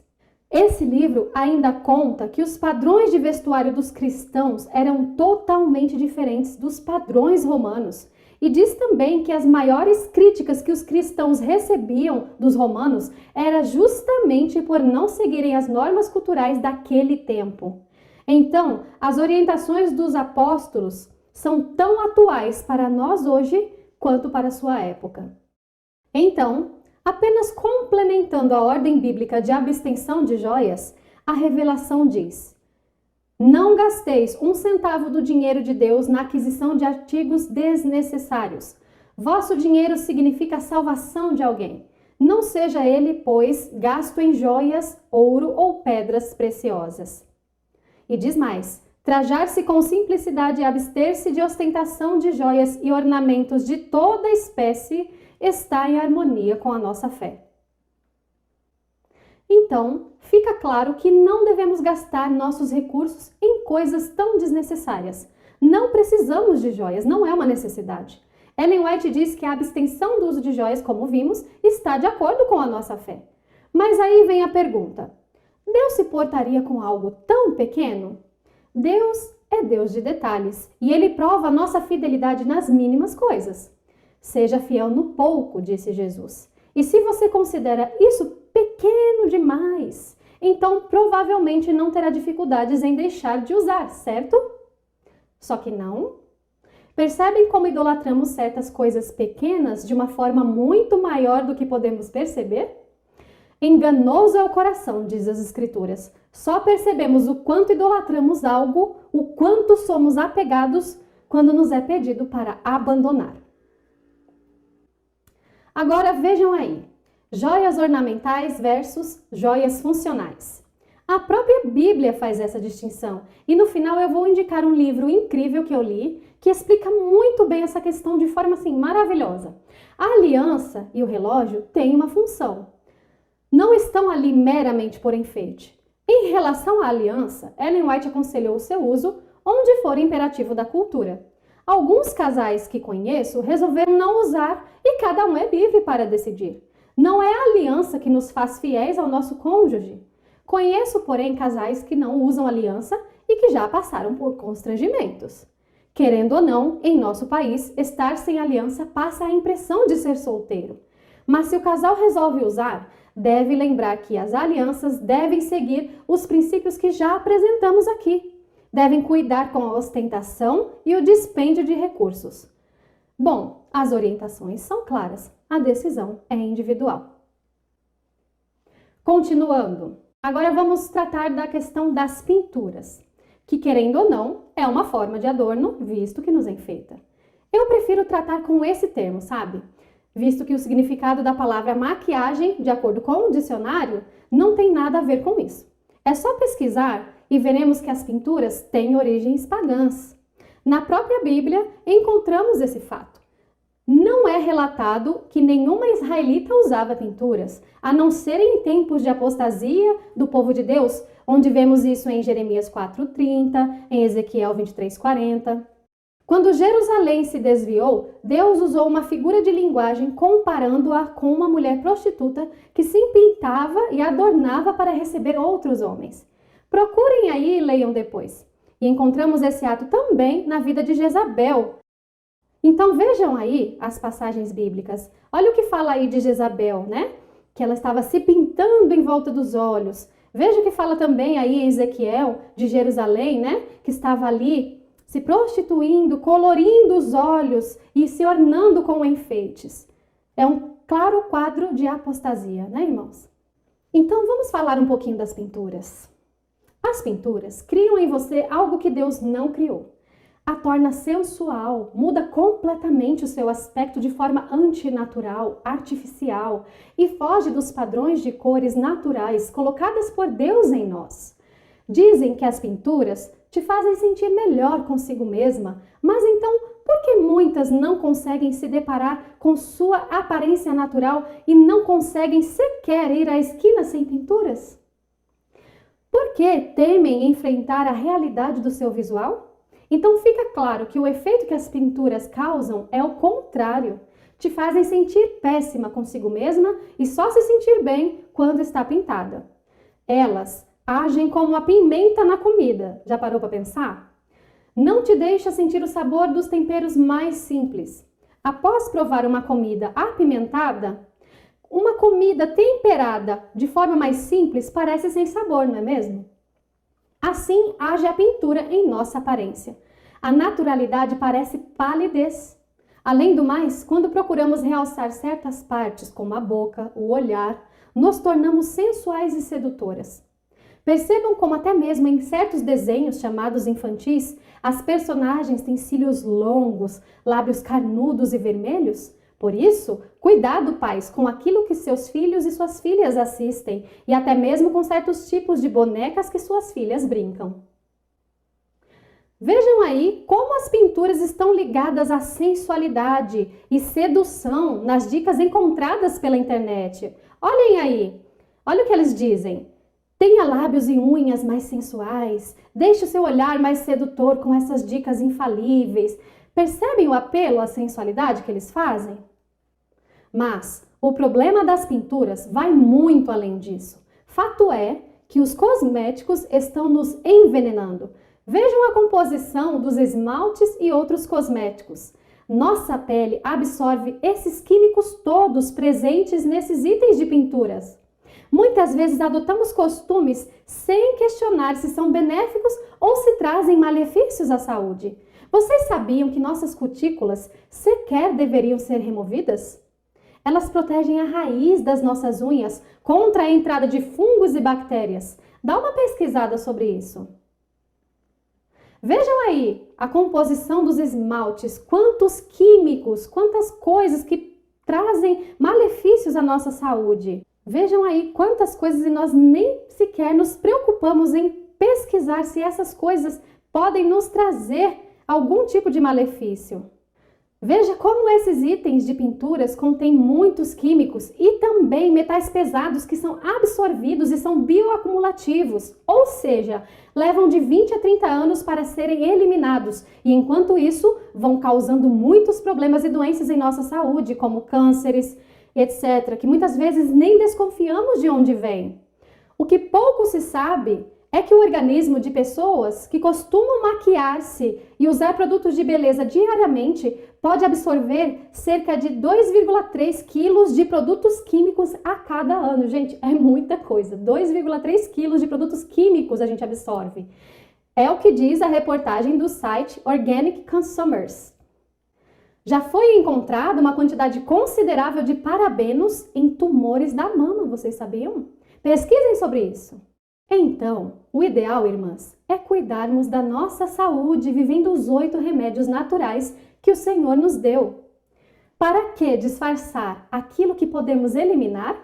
Esse livro ainda conta que os padrões de vestuário dos cristãos eram totalmente diferentes dos padrões romanos e diz também que as maiores críticas que os cristãos recebiam dos romanos era justamente por não seguirem as normas culturais daquele tempo. Então, as orientações dos apóstolos são tão atuais para nós hoje quanto para a sua época. Então, apenas complementando a ordem bíblica de abstenção de joias, a revelação diz: não gasteis um centavo do dinheiro de Deus na aquisição de artigos desnecessários. Vosso dinheiro significa a salvação de alguém. Não seja ele, pois, gasto em joias, ouro ou pedras preciosas. E diz mais, trajar-se com simplicidade e abster-se de ostentação de joias e ornamentos de toda espécie está em harmonia com a nossa fé. Então, fica claro que não devemos gastar nossos recursos em coisas tão desnecessárias. Não precisamos de joias, não é uma necessidade. Ellen White diz que a abstenção do uso de joias, como vimos, está de acordo com a nossa fé. Mas aí vem a pergunta: Deus se portaria com algo tão pequeno? Deus é Deus de detalhes e Ele prova a nossa fidelidade nas mínimas coisas. Seja fiel no pouco, disse Jesus. E se você considera isso pequeno demais, então provavelmente não terá dificuldades em deixar de usar, certo? Só que não. Percebem como idolatramos certas coisas pequenas de uma forma muito maior do que podemos perceber? Enganoso é o coração, diz as Escrituras. Só percebemos o quanto idolatramos algo o quanto somos apegados quando nos é pedido para abandonar. Agora vejam aí, joias ornamentais versus joias funcionais. A própria Bíblia faz essa distinção e no final eu vou indicar um livro incrível que eu li que explica muito bem essa questão de forma assim maravilhosa. A aliança e o relógio têm uma função. Não estão ali meramente por enfeite. Em relação à aliança, Ellen White aconselhou o seu uso onde for imperativo da cultura. Alguns casais que conheço resolveram não usar e cada um é livre para decidir. Não é a aliança que nos faz fiéis ao nosso cônjuge. Conheço, porém, casais que não usam aliança e que já passaram por constrangimentos. Querendo ou não, em nosso país, estar sem aliança passa a impressão de ser solteiro. Mas se o casal resolve usar, deve lembrar que as alianças devem seguir os princípios que já apresentamos aqui. Devem cuidar com a ostentação e o dispêndio de recursos. Bom, as orientações são claras, a decisão é individual. Continuando, agora vamos tratar da questão das pinturas, que querendo ou não, é uma forma de adorno, visto que nos enfeita. Eu prefiro tratar com esse termo, sabe? Visto que o significado da palavra maquiagem, de acordo com o dicionário, não tem nada a ver com isso. É só pesquisar e veremos que as pinturas têm origens pagãs. Na própria Bíblia, encontramos esse fato. Não é relatado que nenhuma israelita usava pinturas, a não ser em tempos de apostasia do povo de Deus, onde vemos isso em Jeremias 4:30, em Ezequiel 23:40. Quando Jerusalém se desviou, Deus usou uma figura de linguagem comparando-a com uma mulher prostituta que se pintava e adornava para receber outros homens. Procurem aí e leiam depois. E encontramos esse ato também na vida de Jezabel. Então vejam aí as passagens bíblicas. Olha o que fala aí de Jezabel, né? Que ela estava se pintando em volta dos olhos. Veja o que fala também aí em Ezequiel de Jerusalém, né? Que estava ali se prostituindo, colorindo os olhos e se ornando com enfeites. É um claro quadro de apostasia, né, irmãos? Então vamos falar um pouquinho das pinturas. As pinturas criam em você algo que Deus não criou. A torna sensual, muda completamente o seu aspecto de forma antinatural, artificial e foge dos padrões de cores naturais colocadas por Deus em nós. Dizem que as pinturas te fazem sentir melhor consigo mesma, mas então por que muitas não conseguem se deparar com sua aparência natural e não conseguem sequer ir à esquina sem pinturas? Por que temem enfrentar a realidade do seu visual? Então fica claro que o efeito que as pinturas causam é o contrário. Te fazem sentir péssima consigo mesma e só se sentir bem quando está pintada. Elas agem como a pimenta na comida. Já parou para pensar? Não te deixa sentir o sabor dos temperos mais simples. Após provar uma comida apimentada, uma comida temperada de forma mais simples parece sem sabor, não é mesmo? Assim age a pintura em nossa aparência. A naturalidade parece palidez. Além do mais, quando procuramos realçar certas partes, como a boca, o olhar, nos tornamos sensuais e sedutoras. Percebam como até mesmo em certos desenhos chamados infantis, as personagens têm cílios longos, lábios carnudos e vermelhos? Por isso, cuidado, pais, com aquilo que seus filhos e suas filhas assistem e até mesmo com certos tipos de bonecas que suas filhas brincam. Vejam aí como as pinturas estão ligadas à sensualidade e sedução nas dicas encontradas pela internet. Olhem aí, olha o que eles dizem. Tenha lábios e unhas mais sensuais, deixe o seu olhar mais sedutor com essas dicas infalíveis. Percebem o apelo à sensualidade que eles fazem? Mas o problema das pinturas vai muito além disso. Fato é que os cosméticos estão nos envenenando. Vejam a composição dos esmaltes e outros cosméticos. Nossa pele absorve esses químicos todos presentes nesses itens de pinturas. Muitas vezes adotamos costumes sem questionar se são benéficos ou se trazem malefícios à saúde. Vocês sabiam que nossas cutículas sequer deveriam ser removidas? Elas protegem a raiz das nossas unhas contra a entrada de fungos e bactérias. Dá uma pesquisada sobre isso. Vejam aí a composição dos esmaltes, quantos químicos, quantas coisas que trazem malefícios à nossa saúde. Vejam aí quantas coisas e nós nem sequer nos preocupamos em pesquisar se essas coisas podem nos trazer algum tipo de malefício. Veja como esses itens de pinturas contêm muitos químicos e também metais pesados que são absorvidos e são bioacumulativos, ou seja, levam de 20 a 30 anos para serem eliminados e, enquanto isso, vão causando muitos problemas e doenças em nossa saúde, como cânceres, etc., que muitas vezes nem desconfiamos de onde vem. O que pouco se sabe é que o organismo de pessoas que costumam maquiar-se e usar produtos de beleza diariamente pode absorver cerca de 2,3 quilos de produtos químicos a cada ano. Gente, é muita coisa. 2,3 quilos de produtos químicos a gente absorve. É o que diz a reportagem do site Organic Consumers. Já foi encontrada uma quantidade considerável de parabenos em tumores da mama, vocês sabiam? Pesquisem sobre isso. Então, o ideal, irmãs, é cuidarmos da nossa saúde vivendo os 8 remédios naturais que o Senhor nos deu. Para que disfarçar aquilo que podemos eliminar?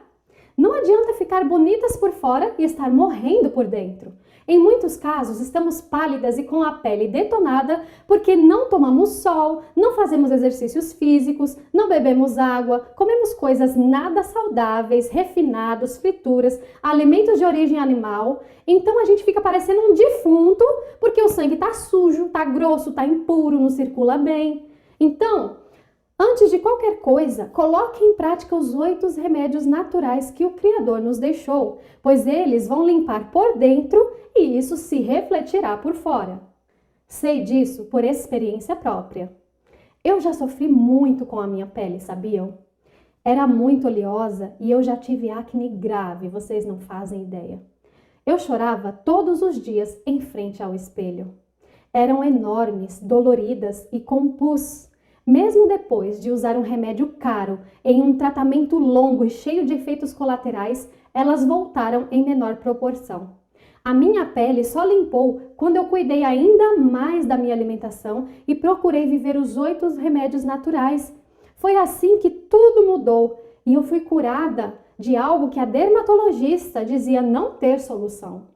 Não adianta ficar bonitas por fora e estar morrendo por dentro. Em muitos casos, estamos pálidas e com a pele detonada porque não tomamos sol, não fazemos exercícios físicos, não bebemos água, comemos coisas nada saudáveis, refinados, frituras, alimentos de origem animal. Então a gente fica parecendo um defunto porque o sangue está sujo, está grosso, está impuro, não circula bem. Então, antes de qualquer coisa, coloque em prática os 8 remédios naturais que o Criador nos deixou, pois eles vão limpar por dentro e isso se refletirá por fora. Sei disso por experiência própria. Eu já sofri muito com a minha pele, sabiam? Era muito oleosa e eu já tive acne grave, vocês não fazem ideia. Eu chorava todos os dias em frente ao espelho. Eram enormes, doloridas e com pus. Mesmo depois de usar um remédio caro em um tratamento longo e cheio de efeitos colaterais, elas voltaram em menor proporção. A minha pele só limpou quando eu cuidei ainda mais da minha alimentação e procurei viver os 8 remédios naturais. Foi assim que tudo mudou e eu fui curada de algo que a dermatologista dizia não ter solução.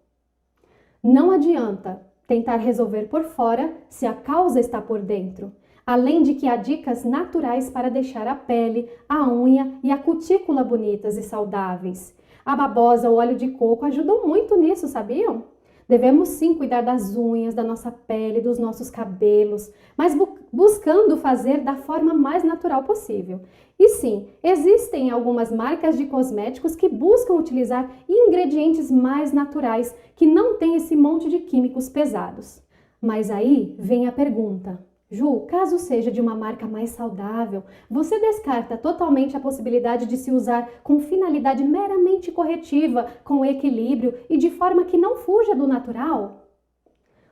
Não adianta tentar resolver por fora se a causa está por dentro. Além de que há dicas naturais para deixar a pele, a unha e a cutícula bonitas e saudáveis. A babosa, o óleo de coco ajudam muito nisso, sabiam? Devemos sim cuidar das unhas, da nossa pele, dos nossos cabelos, mas buscando fazer da forma mais natural possível. E sim, existem algumas marcas de cosméticos que buscam utilizar ingredientes mais naturais, que não têm esse monte de químicos pesados. Mas aí vem a pergunta: Ju, caso seja de uma marca mais saudável, você descarta totalmente a possibilidade de se usar com finalidade meramente corretiva, com equilíbrio e de forma que não fuja do natural?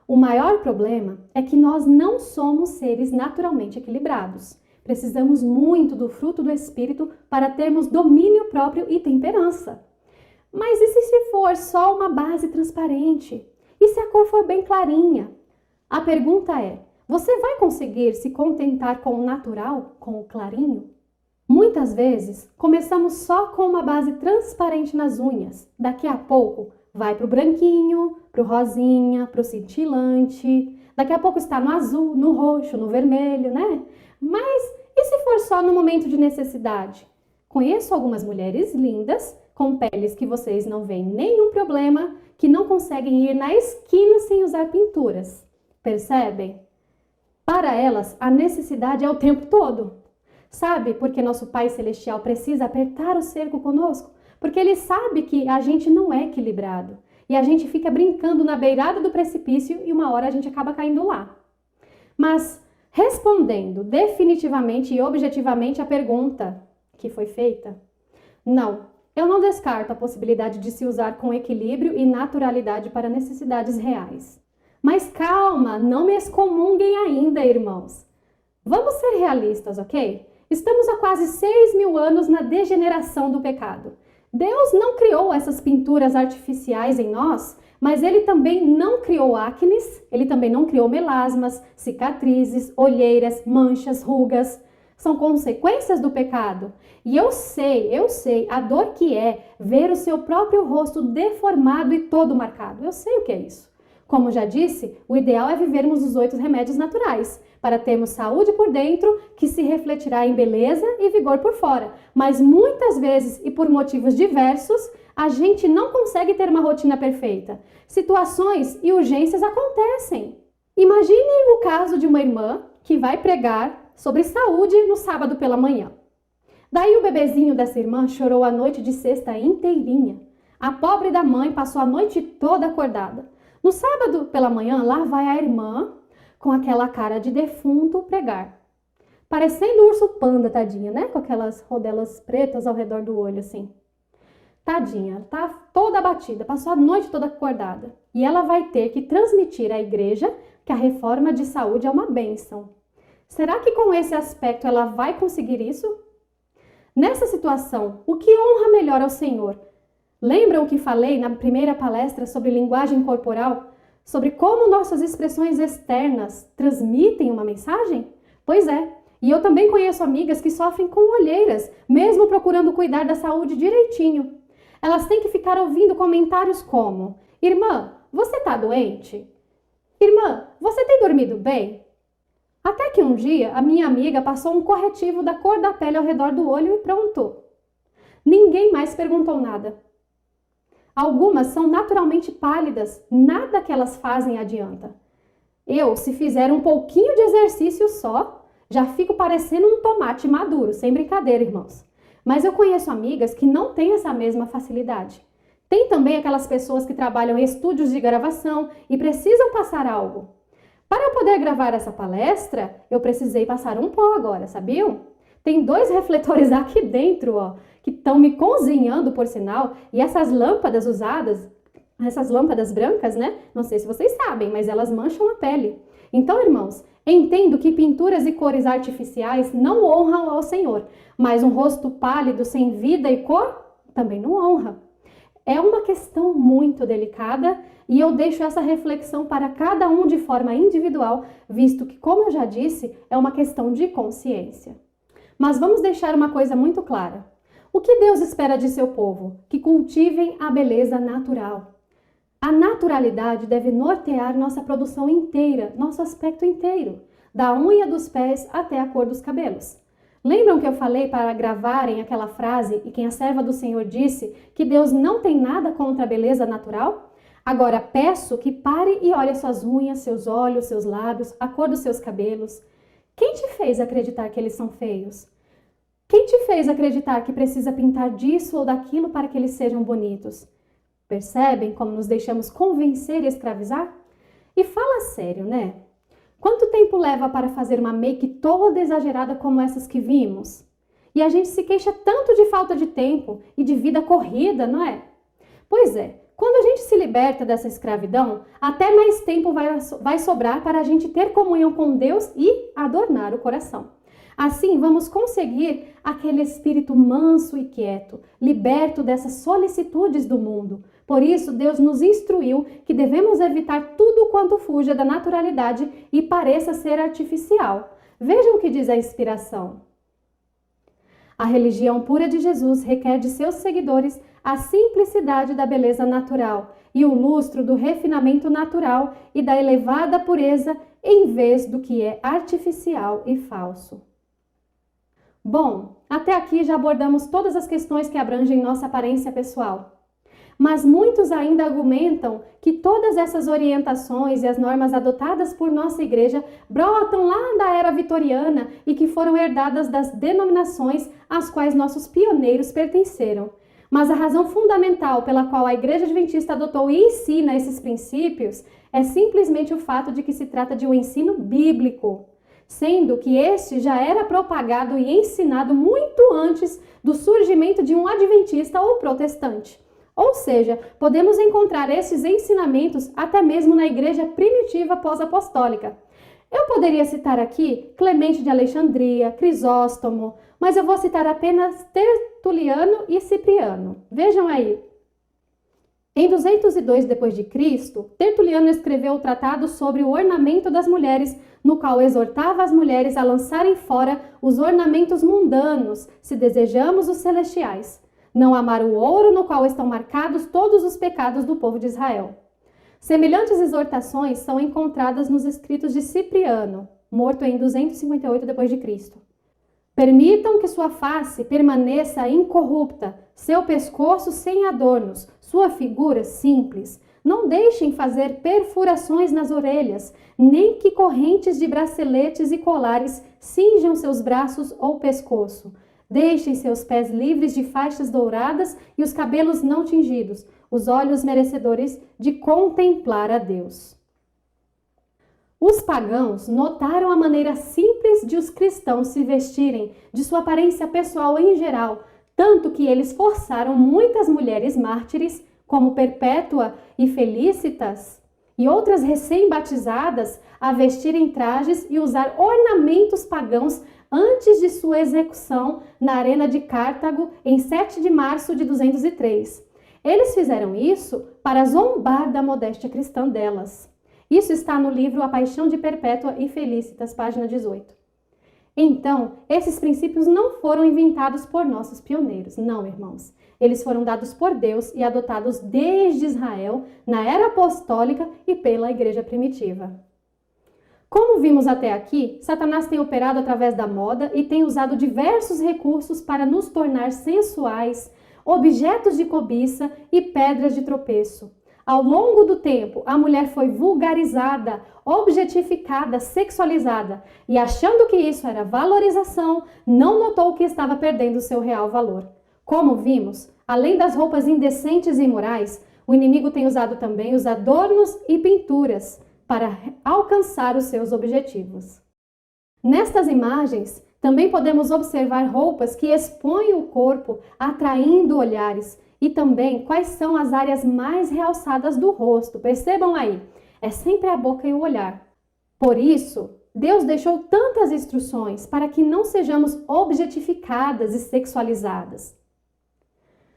O maior problema é que nós não somos seres naturalmente equilibrados. Precisamos muito do fruto do Espírito para termos domínio próprio e temperança. Mas e se for só uma base transparente? E se a cor for bem clarinha? A pergunta é: você vai conseguir se contentar com o natural, com o clarinho? Muitas vezes, começamos só com uma base transparente nas unhas. Daqui a pouco, vai para o branquinho, para o rosinha, para o cintilante. Daqui a pouco está no azul, no roxo, no vermelho, né? Mas e se for só no momento de necessidade? Conheço algumas mulheres lindas, com peles que vocês não veem nenhum problema, que não conseguem ir na esquina sem usar pinturas. Percebem? Para elas, a necessidade é o tempo todo. Sabe por que nosso Pai Celestial precisa apertar o cerco conosco? Porque Ele sabe que a gente não é equilibrado. E a gente fica brincando na beirada do precipício e uma hora a gente acaba caindo lá. Mas, respondendo definitivamente e objetivamente a pergunta que foi feita, não, eu não descarto a possibilidade de se usar com equilíbrio e naturalidade para necessidades reais. Mas calma, não me excomunguem ainda, irmãos. Vamos ser realistas, ok? Estamos há quase 6.000 anos na degeneração do pecado. Deus não criou essas pinturas artificiais em nós, Mas ele também não criou acnes, ele também não criou melasmas, cicatrizes, olheiras, manchas, rugas. São consequências do pecado. E eu sei a dor que é ver o seu próprio rosto deformado e todo marcado. Eu sei o que é isso. Como já disse, o ideal é vivermos os 8 remédios naturais, para termos saúde por dentro, que se refletirá em beleza e vigor por fora. Mas muitas vezes, e por motivos diversos, a gente não consegue ter uma rotina perfeita. Situações e urgências acontecem. Imagine o caso de uma irmã que vai pregar sobre saúde no sábado pela manhã. Daí o bebezinho dessa irmã chorou a noite de sexta inteirinha. A pobre da mãe passou a noite toda acordada. No sábado pela manhã, lá vai a irmã com aquela cara de defunto pregar. Parecendo o urso panda, tadinha, né? Com aquelas rodelas pretas ao redor do olho, assim. Tadinha, tá toda abatida, passou a noite toda acordada. E ela vai ter que transmitir à igreja que a reforma de saúde é uma bênção. Será que com esse aspecto ela vai conseguir isso? Nessa situação, o que honra melhor ao Senhor? Lembram o que falei na primeira palestra sobre linguagem corporal? Sobre como nossas expressões externas transmitem uma mensagem? Pois é, e eu também conheço amigas que sofrem com olheiras, mesmo procurando cuidar da saúde direitinho. Elas têm que ficar ouvindo comentários como: irmã, você tá doente? Irmã, você tem dormido bem? Até que um dia a minha amiga passou um corretivo da cor da pele ao redor do olho e pronto. Ninguém mais perguntou nada. Algumas são naturalmente pálidas, nada que elas fazem adianta. Eu, se fizer um pouquinho de exercício só, já fico parecendo um tomate maduro, sem brincadeira, irmãos. Mas eu conheço amigas que não têm essa mesma facilidade. Tem também aquelas pessoas que trabalham em estúdios de gravação e precisam passar algo. Para eu poder gravar essa palestra, eu precisei passar um pó agora, sabiam? Tem 2 refletores aqui dentro, ó, que estão me cozinhando, por sinal, e essas lâmpadas usadas, essas lâmpadas brancas, né? Não sei se vocês sabem, mas elas mancham a pele. Então, irmãos, entendo que pinturas e cores artificiais não honram ao Senhor, mas um rosto pálido, sem vida e cor, também não honra. É uma questão muito delicada e eu deixo essa reflexão para cada um de forma individual, visto que, como eu já disse, é uma questão de consciência. Mas vamos deixar uma coisa muito clara. O que Deus espera de seu povo? Que cultivem a beleza natural. A naturalidade deve nortear nossa produção inteira, nosso aspecto inteiro, da unha dos pés até a cor dos cabelos. Lembram que eu falei para gravarem aquela frase e quem a serva do Senhor disse que Deus não tem nada contra a beleza natural? Agora peço que pare e olhe suas unhas, seus olhos, seus lábios, a cor dos seus cabelos. Quem te fez acreditar que eles são feios? Quem te fez acreditar que precisa pintar disso ou daquilo para que eles sejam bonitos? Percebem como nos deixamos convencer e escravizar? E fala sério, né? Quanto tempo leva para fazer uma make toda exagerada como essas que vimos? E a gente se queixa tanto de falta de tempo e de vida corrida, não é? Pois é, quando a gente se liberta dessa escravidão, até mais tempo vai sobrar para a gente ter comunhão com Deus e adornar o coração. Assim, vamos conseguir aquele espírito manso e quieto, liberto dessas solicitudes do mundo. Por isso, Deus nos instruiu que devemos evitar tudo quanto fuja da naturalidade e pareça ser artificial. Vejam o que diz a inspiração. A religião pura de Jesus requer de seus seguidores a simplicidade da beleza natural e o lustro do refinamento natural e da elevada pureza em vez do que é artificial e falso. Bom, até aqui já abordamos todas as questões que abrangem nossa aparência pessoal. Mas muitos ainda argumentam que todas essas orientações e as normas adotadas por nossa igreja brotam lá da era vitoriana e que foram herdadas das denominações às quais nossos pioneiros pertenceram. Mas a razão fundamental pela qual a Igreja Adventista adotou e ensina esses princípios é simplesmente o fato de que se trata de um ensino bíblico, sendo que este já era propagado e ensinado muito antes do surgimento de um adventista ou protestante. Ou seja, podemos encontrar esses ensinamentos até mesmo na igreja primitiva pós-apostólica. Eu poderia citar aqui Clemente de Alexandria, Crisóstomo, mas eu vou citar apenas Tertuliano e Cipriano. Vejam aí. Em 202 d.C., Tertuliano escreveu o tratado sobre o ornamento das mulheres, no qual exortava as mulheres a lançarem fora os ornamentos mundanos, se desejamos os celestiais, não amar o ouro no qual estão marcados todos os pecados do povo de Israel. Semelhantes exortações são encontradas nos escritos de Cipriano, morto em 258 d.C. Permitam que sua face permaneça incorrupta, seu pescoço sem adornos, sua figura simples. Não deixem fazer perfurações nas orelhas, nem que correntes de braceletes e colares cinjam seus braços ou pescoço. Deixem seus pés livres de faixas douradas e os cabelos não tingidos, os olhos merecedores de contemplar a Deus. Os pagãos notaram a maneira simples de os cristãos se vestirem, de sua aparência pessoal em geral, tanto que eles forçaram muitas mulheres mártires, como Perpétua e Felícitas, e outras recém-batizadas, a vestirem trajes e usar ornamentos pagãos antes de sua execução na arena de Cartago em 7 de março de 203. Eles fizeram isso para zombar da modéstia cristã delas. Isso está no livro A Paixão de Perpétua e Felícitas, página 18. Então, esses princípios não foram inventados por nossos pioneiros, não, irmãos. Eles foram dados por Deus e adotados desde Israel, na era apostólica e pela igreja primitiva. Como vimos até aqui, Satanás tem operado através da moda e tem usado diversos recursos para nos tornar sensuais, objetos de cobiça e pedras de tropeço. Ao longo do tempo, a mulher foi vulgarizada, objetificada, sexualizada e, achando que isso era valorização, não notou que estava perdendo seu real valor. Como vimos, além das roupas indecentes e imorais, o inimigo tem usado também os adornos e pinturas para alcançar os seus objetivos. Nestas imagens, também podemos observar roupas que expõem o corpo, atraindo olhares, e também quais são as áreas mais realçadas do rosto. Percebam aí, é sempre a boca e o olhar. Por isso, Deus deixou tantas instruções para que não sejamos objetificadas e sexualizadas.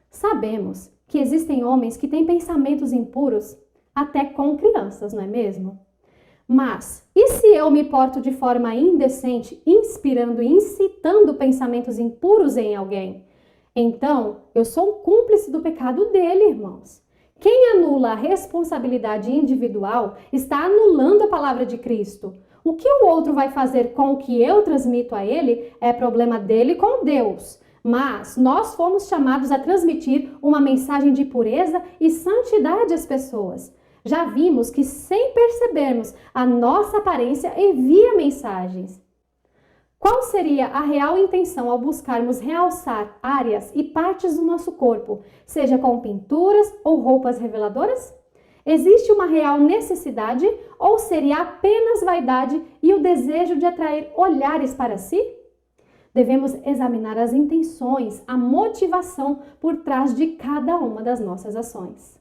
Sabemos que existem homens que têm pensamentos impuros até com crianças, não é mesmo? Mas, e se eu me porto de forma indecente, inspirando e incitando pensamentos impuros em alguém? Então, eu sou um cúmplice do pecado dele, irmãos. Quem anula a responsabilidade individual está anulando a palavra de Cristo. O que o outro vai fazer com o que eu transmito a ele é problema dele com Deus. Mas nós fomos chamados a transmitir uma mensagem de pureza e santidade às pessoas. Já vimos que, sem percebermos, a nossa aparência envia mensagens. Qual seria a real intenção ao buscarmos realçar áreas e partes do nosso corpo, seja com pinturas ou roupas reveladoras? Existe uma real necessidade ou seria apenas vaidade e o desejo de atrair olhares para si? Devemos examinar as intenções, a motivação por trás de cada uma das nossas ações.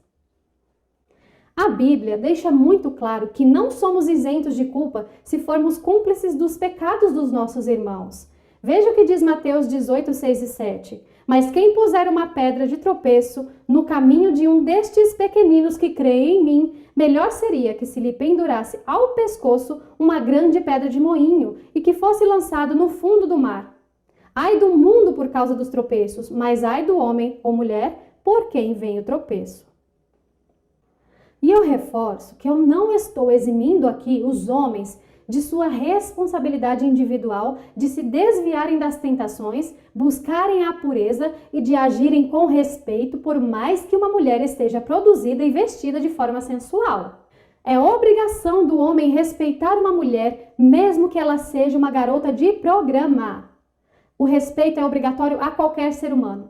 A Bíblia deixa muito claro que não somos isentos de culpa se formos cúmplices dos pecados dos nossos irmãos. Veja o que diz Mateus 18, 6 e 7. Mas quem puser uma pedra de tropeço no caminho de um destes pequeninos que creem em mim, melhor seria que se lhe pendurasse ao pescoço uma grande pedra de moinho e que fosse lançado no fundo do mar. Ai do mundo por causa dos tropeços, mas ai do homem ou mulher por quem vem o tropeço. E eu reforço que eu não estou eximindo aqui os homens de sua responsabilidade individual de se desviarem das tentações, buscarem a pureza e de agirem com respeito por mais que uma mulher esteja produzida e vestida de forma sensual. É obrigação do homem respeitar uma mulher, mesmo que ela seja uma garota de programa. O respeito é obrigatório a qualquer ser humano.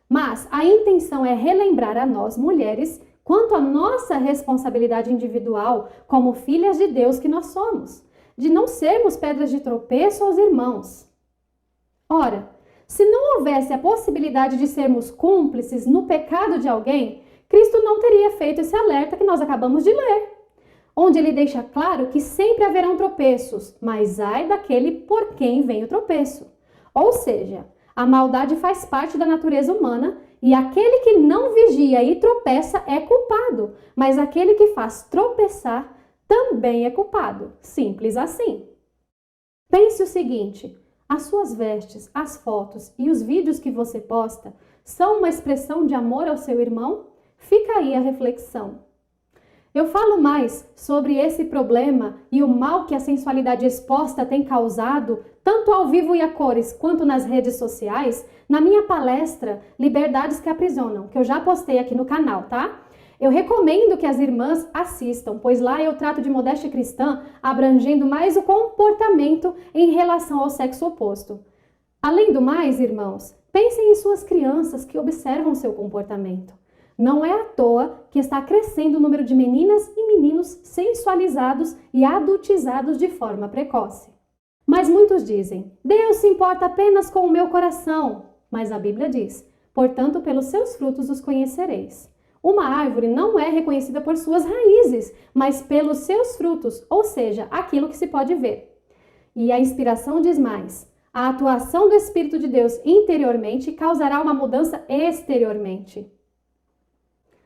Mas a intenção é relembrar a nós, mulheres, quanto à nossa responsabilidade individual como filhas de Deus que nós somos, de não sermos pedras de tropeço aos irmãos. Ora, se não houvesse a possibilidade de sermos cúmplices no pecado de alguém, Cristo não teria feito esse alerta que nós acabamos de ler, onde ele deixa claro que sempre haverão tropeços, mas ai daquele por quem vem o tropeço. Ou seja, a maldade faz parte da natureza humana E aquele que não vigia e tropeça é culpado, mas aquele que faz tropeçar também é culpado. Simples assim. Pense o seguinte: as suas vestes, as fotos e os vídeos que você posta são uma expressão de amor ao seu irmão? Fica aí a reflexão. Eu falo mais sobre esse problema e o mal que a sensualidade exposta tem causado, tanto ao vivo e a cores quanto nas redes sociais, na minha palestra Liberdades que Aprisionam, que eu já postei aqui no canal, tá? Eu recomendo que as irmãs assistam, pois lá eu trato de modéstia cristã, abrangendo mais o comportamento em relação ao sexo oposto. Além do mais, irmãos, pensem em suas crianças que observam seu comportamento. Não é à toa que está crescendo o número de meninas e meninos sensualizados e adultizados de forma precoce. Mas muitos dizem: Deus se importa apenas com o meu coração. Mas a Bíblia diz: portanto, pelos seus frutos os conhecereis. Uma árvore não é reconhecida por suas raízes, mas pelos seus frutos, ou seja, aquilo que se pode ver. E a inspiração diz mais: a atuação do Espírito de Deus interiormente causará uma mudança exteriormente.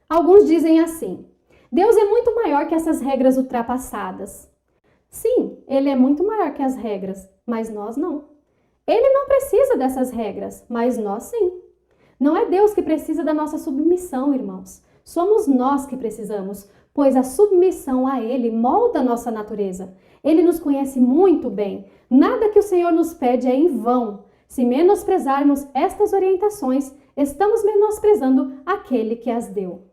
Alguns dizem assim: Deus é muito maior que essas regras ultrapassadas. Sim, Ele é muito maior que as regras, mas nós não. Ele não precisa dessas regras, mas nós sim. Não é Deus que precisa da nossa submissão, irmãos. Somos nós que precisamos, pois a submissão a Ele molda a nossa natureza. Ele nos conhece muito bem. Nada que o Senhor nos pede é em vão. Se menosprezarmos estas orientações, estamos menosprezando aquele que as deu.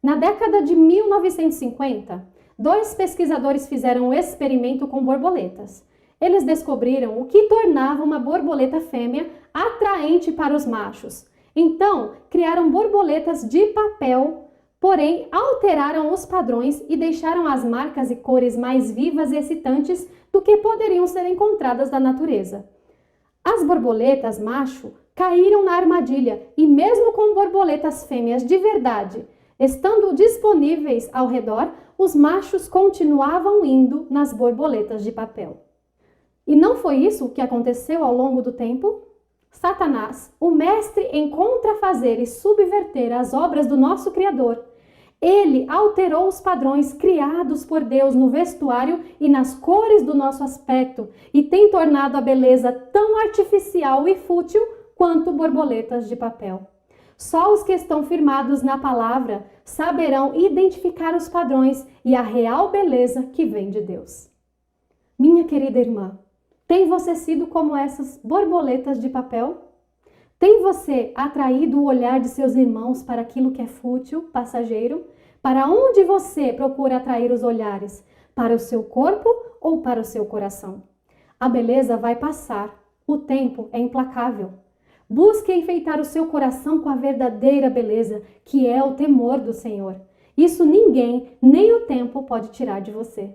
Na década de 1950, 2 pesquisadores fizeram um experimento com borboletas. Eles descobriram o que tornava uma borboleta fêmea atraente para os machos. Então, criaram borboletas de papel, porém alteraram os padrões e deixaram as marcas e cores mais vivas e excitantes do que poderiam ser encontradas da natureza. As borboletas macho caíram na armadilha e mesmo com borboletas fêmeas de verdade, estando disponíveis ao redor, os machos continuavam indo nas borboletas de papel. E não foi isso que aconteceu ao longo do tempo? Satanás, o mestre em contrafazer e subverter as obras do nosso Criador, ele alterou os padrões criados por Deus no vestuário e nas cores do nosso aspecto e tem tornado a beleza tão artificial e fútil quanto borboletas de papel. Só os que estão firmados na palavra saberão identificar os padrões e a real beleza que vem de Deus. Minha querida irmã, tem você sido como essas borboletas de papel? Tem você atraído o olhar de seus irmãos para aquilo que é fútil, passageiro? Para onde você procura atrair os olhares? Para o seu corpo ou para o seu coração? A beleza vai passar, o tempo é implacável. Busque enfeitar o seu coração com a verdadeira beleza, que é o temor do Senhor. Isso ninguém, nem o tempo, pode tirar de você.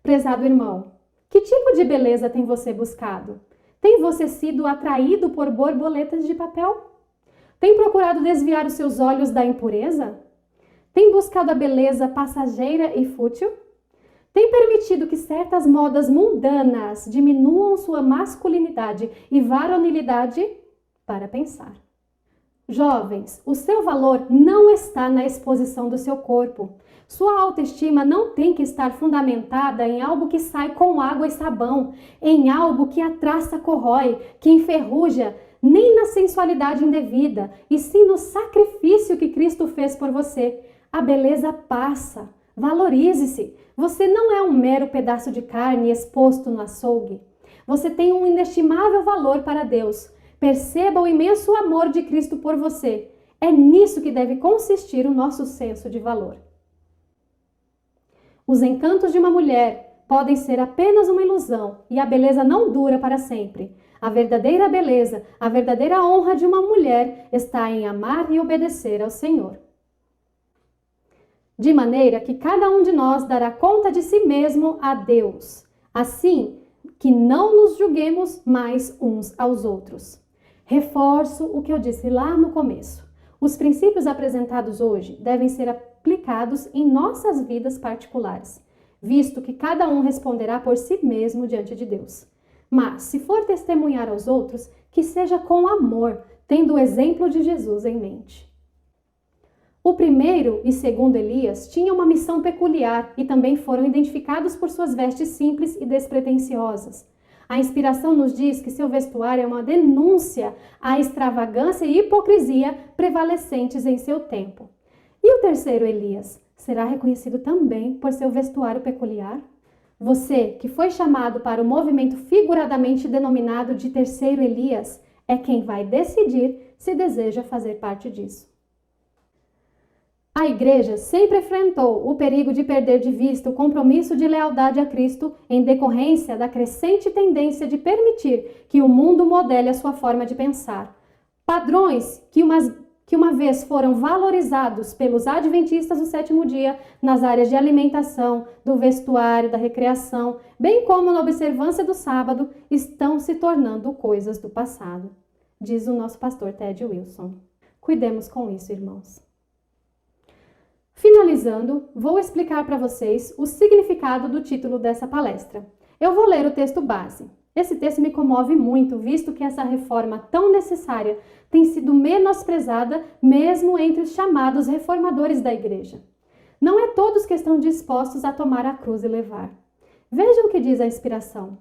Prezado irmão, que tipo de beleza tem você buscado? Tem você sido atraído por borboletas de papel? Tem procurado desviar os seus olhos da impureza? Tem buscado a beleza passageira e fútil? Tem permitido que certas modas mundanas diminuam sua masculinidade e varonilidade? Para pensar. Jovens, o seu valor não está na exposição do seu corpo. Sua autoestima não tem que estar fundamentada em algo que sai com água e sabão, em algo que a traça corrói, que enferruja, nem na sensualidade indevida, e sim no sacrifício que Cristo fez por você. A beleza passa. Valorize-se. Você não é um mero pedaço de carne exposto no açougue. Você tem um inestimável valor para Deus. Perceba o imenso amor de Cristo por você. É nisso que deve consistir o nosso senso de valor. Os encantos de uma mulher podem ser apenas uma ilusão e a beleza não dura para sempre. A verdadeira beleza, a verdadeira honra de uma mulher está em amar e obedecer ao Senhor. De maneira que cada um de nós dará conta de si mesmo a Deus. Assim que não nos julguemos mais uns aos outros. Reforço o que eu disse lá no começo. Os princípios apresentados hoje devem ser aplicados em nossas vidas particulares, visto que cada um responderá por si mesmo diante de Deus. Mas, se for testemunhar aos outros, que seja com amor, tendo o exemplo de Jesus em mente. O primeiro e segundo Elias tinham uma missão peculiar e também foram identificados por suas vestes simples e despretensiosas. A inspiração nos diz que seu vestuário é uma denúncia à extravagância e hipocrisia prevalecentes em seu tempo. E o terceiro Elias será reconhecido também por seu vestuário peculiar? Você, que foi chamado para o movimento figuradamente denominado de terceiro Elias, é quem vai decidir se deseja fazer parte disso. A igreja sempre enfrentou o perigo de perder de vista o compromisso de lealdade a Cristo em decorrência da crescente tendência de permitir que o mundo modele a sua forma de pensar. Padrões que uma vez foram valorizados pelos adventistas do sétimo dia nas áreas de alimentação, do vestuário, da recreação, bem como na observância do sábado, estão se tornando coisas do passado, diz o nosso pastor Ted Wilson. Cuidemos com isso, irmãos. Finalizando, vou explicar para vocês o significado do título dessa palestra. Eu vou ler o texto base. Esse texto me comove muito, visto que essa reforma tão necessária tem sido menosprezada mesmo entre os chamados reformadores da igreja. Não é todos que estão dispostos a tomar a cruz e levar. Vejam o que diz a inspiração.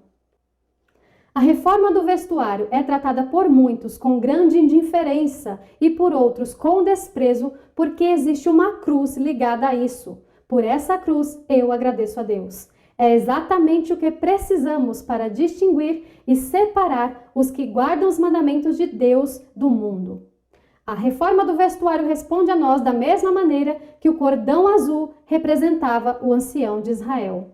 A reforma do vestuário é tratada por muitos com grande indiferença e por outros com desprezo, porque existe uma cruz ligada a isso. Por essa cruz eu agradeço a Deus. É exatamente o que precisamos para distinguir e separar os que guardam os mandamentos de Deus do mundo. A reforma do vestuário responde a nós da mesma maneira que o cordão azul representava o ancião de Israel.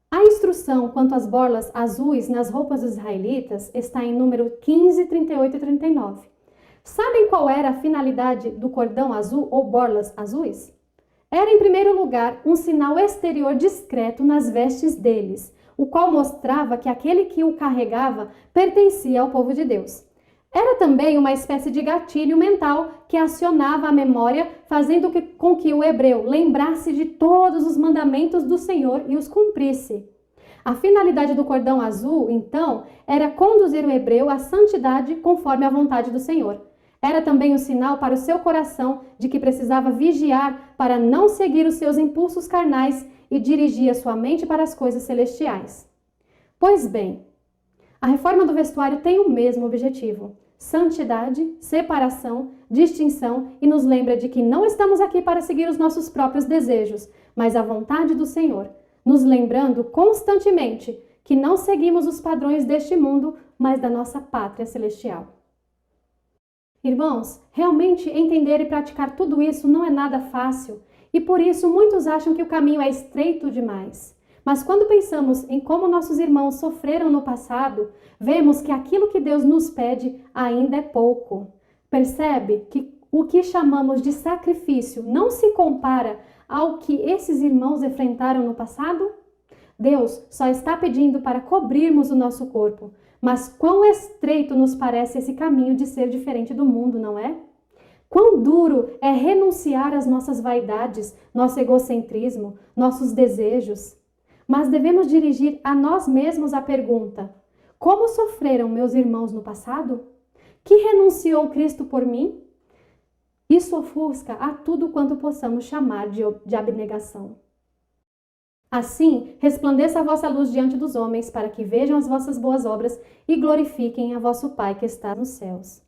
A instrução quanto às borlas azuis nas roupas dos israelitas está em número 15, 38 e 39. Sabem qual era a finalidade do cordão azul ou borlas azuis? Era, em primeiro lugar, um sinal exterior discreto nas vestes deles, o qual mostrava que aquele que o carregava pertencia ao povo de Deus. Era também uma espécie de gatilho mental que acionava a memória, fazendo com que o hebreu lembrasse de todos os mandamentos do Senhor e os cumprisse. A finalidade do cordão azul, então, era conduzir o hebreu à santidade conforme a vontade do Senhor. Era também um sinal para o seu coração de que precisava vigiar para não seguir os seus impulsos carnais e dirigir a sua mente para as coisas celestiais. Pois bem, a reforma do vestuário tem o mesmo objetivo: santidade, separação, distinção, e nos lembra de que não estamos aqui para seguir os nossos próprios desejos, mas a vontade do Senhor, nos lembrando constantemente que não seguimos os padrões deste mundo, mas da nossa pátria celestial. Irmãos, realmente entender e praticar tudo isso não é nada fácil, e por isso muitos acham que o caminho é estreito demais. Mas quando pensamos em como nossos irmãos sofreram no passado, vemos que aquilo que Deus nos pede ainda é pouco. Percebe que o que chamamos de sacrifício não se compara ao que esses irmãos enfrentaram no passado? Deus só está pedindo para cobrirmos o nosso corpo, mas quão estreito nos parece esse caminho de ser diferente do mundo, não é? Quão duro é renunciar às nossas vaidades, nosso egocentrismo, nossos desejos. Mas devemos dirigir a nós mesmos a pergunta: como sofreram meus irmãos no passado? Que renunciou Cristo por mim? Isso ofusca a tudo quanto possamos chamar de abnegação. Assim, resplandeça a vossa luz diante dos homens, para que vejam as vossas boas obras e glorifiquem a vosso Pai que está nos céus.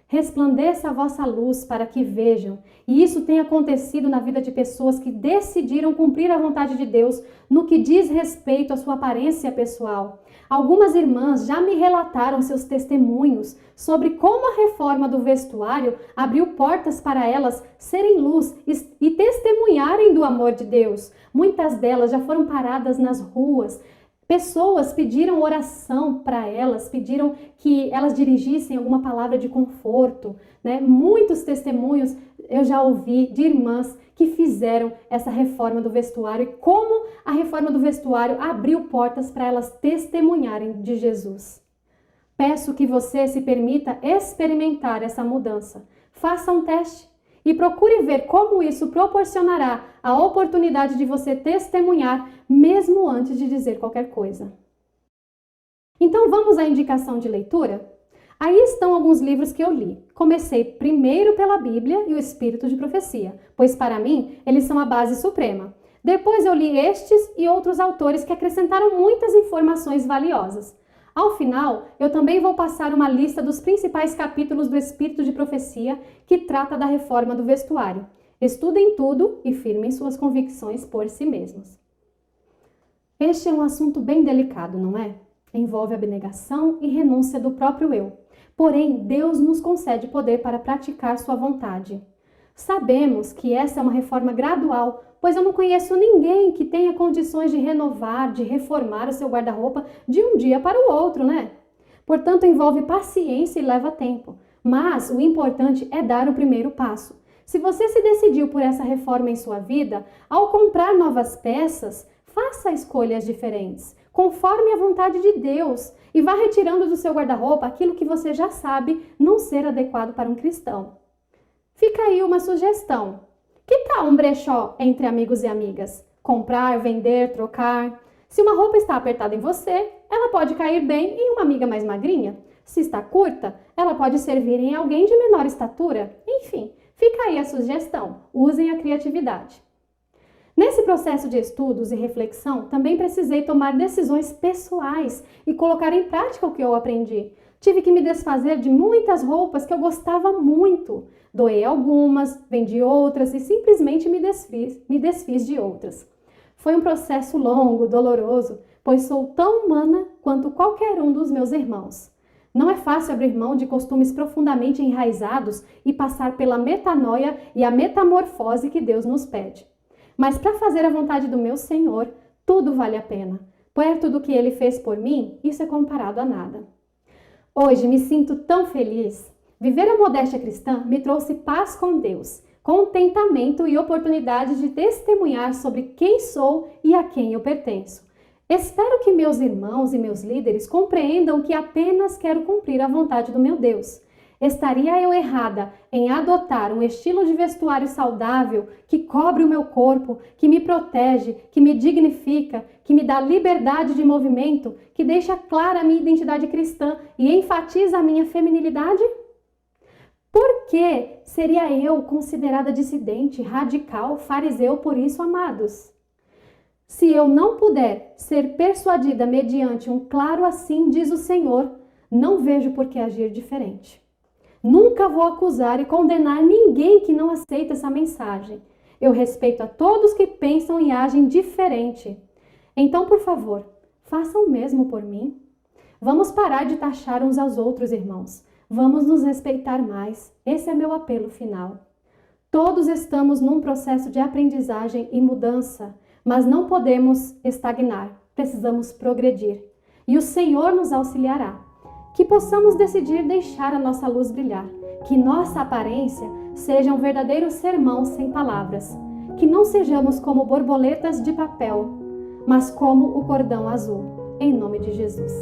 Resplandeça a vossa luz para que vejam, e isso tem acontecido na vida de pessoas que decidiram cumprir a vontade de Deus no que diz respeito à sua aparência pessoal. Algumas irmãs já me relataram seus testemunhos sobre como a reforma do vestuário abriu portas para elas serem luz e testemunharem do amor de Deus. Muitas delas já foram paradas nas ruas. Pessoas pediram oração para elas, pediram que elas dirigissem alguma palavra de conforto, né? Muitos testemunhos eu já ouvi de irmãs que fizeram essa reforma do vestuário e como a reforma do vestuário abriu portas para elas testemunharem de Jesus. Peço que você se permita experimentar essa mudança. Faça um teste e procure ver como isso proporcionará a oportunidade de você testemunhar mesmo antes de dizer qualquer coisa. Então vamos à indicação de leitura? Aí estão alguns livros que eu li. Comecei primeiro pela Bíblia e o Espírito de Profecia, pois para mim eles são a base suprema. Depois eu li estes e outros autores que acrescentaram muitas informações valiosas. Ao final, eu também vou passar uma lista dos principais capítulos do Espírito de Profecia que trata da reforma do vestuário. Estudem tudo e firmem suas convicções por si mesmos. Este é um assunto bem delicado, não é? Envolve abnegação e renúncia do próprio eu. Porém, Deus nos concede poder para praticar sua vontade. Sabemos que essa é uma reforma gradual, pois eu não conheço ninguém que tenha condições de renovar, de reformar o seu guarda-roupa de um dia para o outro, né? Portanto, envolve paciência e leva tempo. Mas o importante é dar o primeiro passo. Se você se decidiu por essa reforma em sua vida, ao comprar novas peças, faça escolhas diferentes, conforme a vontade de Deus, e vá retirando do seu guarda-roupa aquilo que você já sabe não ser adequado para um cristão. Fica aí uma sugestão. Que tal um brechó entre amigos e amigas? Comprar, vender, trocar. Se uma roupa está apertada em você, ela pode cair bem em uma amiga mais magrinha. Se está curta, ela pode servir em alguém de menor estatura. Enfim, fica aí a sugestão. Usem a criatividade. Nesse processo de estudos e reflexão, também precisei tomar decisões pessoais e colocar em prática o que eu aprendi. Tive que me desfazer de muitas roupas que eu gostava muito. Doei algumas, vendi outras e simplesmente me desfiz de outras. Foi um processo longo, doloroso, pois sou tão humana quanto qualquer um dos meus irmãos. Não é fácil abrir mão de costumes profundamente enraizados e passar pela metanoia e a metamorfose que Deus nos pede. Mas para fazer a vontade do meu Senhor, tudo vale a pena. Perto do que Ele fez por mim, isso é comparado a nada. Hoje me sinto tão feliz. Viver a modéstia cristã me trouxe paz com Deus, contentamento e oportunidade de testemunhar sobre quem sou e a quem eu pertenço. Espero que meus irmãos e meus líderes compreendam que apenas quero cumprir a vontade do meu Deus. Estaria eu errada em adotar um estilo de vestuário saudável que cobre o meu corpo, que me protege, que me dignifica, que me dá liberdade de movimento, que deixa clara a minha identidade cristã e enfatiza a minha feminilidade? Por que seria eu considerada dissidente, radical, fariseu por isso, amados? Se eu não puder ser persuadida mediante um claro assim diz o Senhor, não vejo por que agir diferente. Nunca vou acusar e condenar ninguém que não aceita essa mensagem. Eu respeito a todos que pensam e agem diferente. Então, por favor, façam o mesmo por mim. Vamos parar de taxar uns aos outros, irmãos. Vamos nos respeitar mais. Esse é meu apelo final. Todos estamos num processo de aprendizagem e mudança, mas não podemos estagnar. Precisamos progredir. E o Senhor nos auxiliará. Que possamos decidir deixar a nossa luz brilhar, que nossa aparência seja um verdadeiro sermão sem palavras, que não sejamos como borboletas de papel, mas como o cordão azul, em nome de Jesus.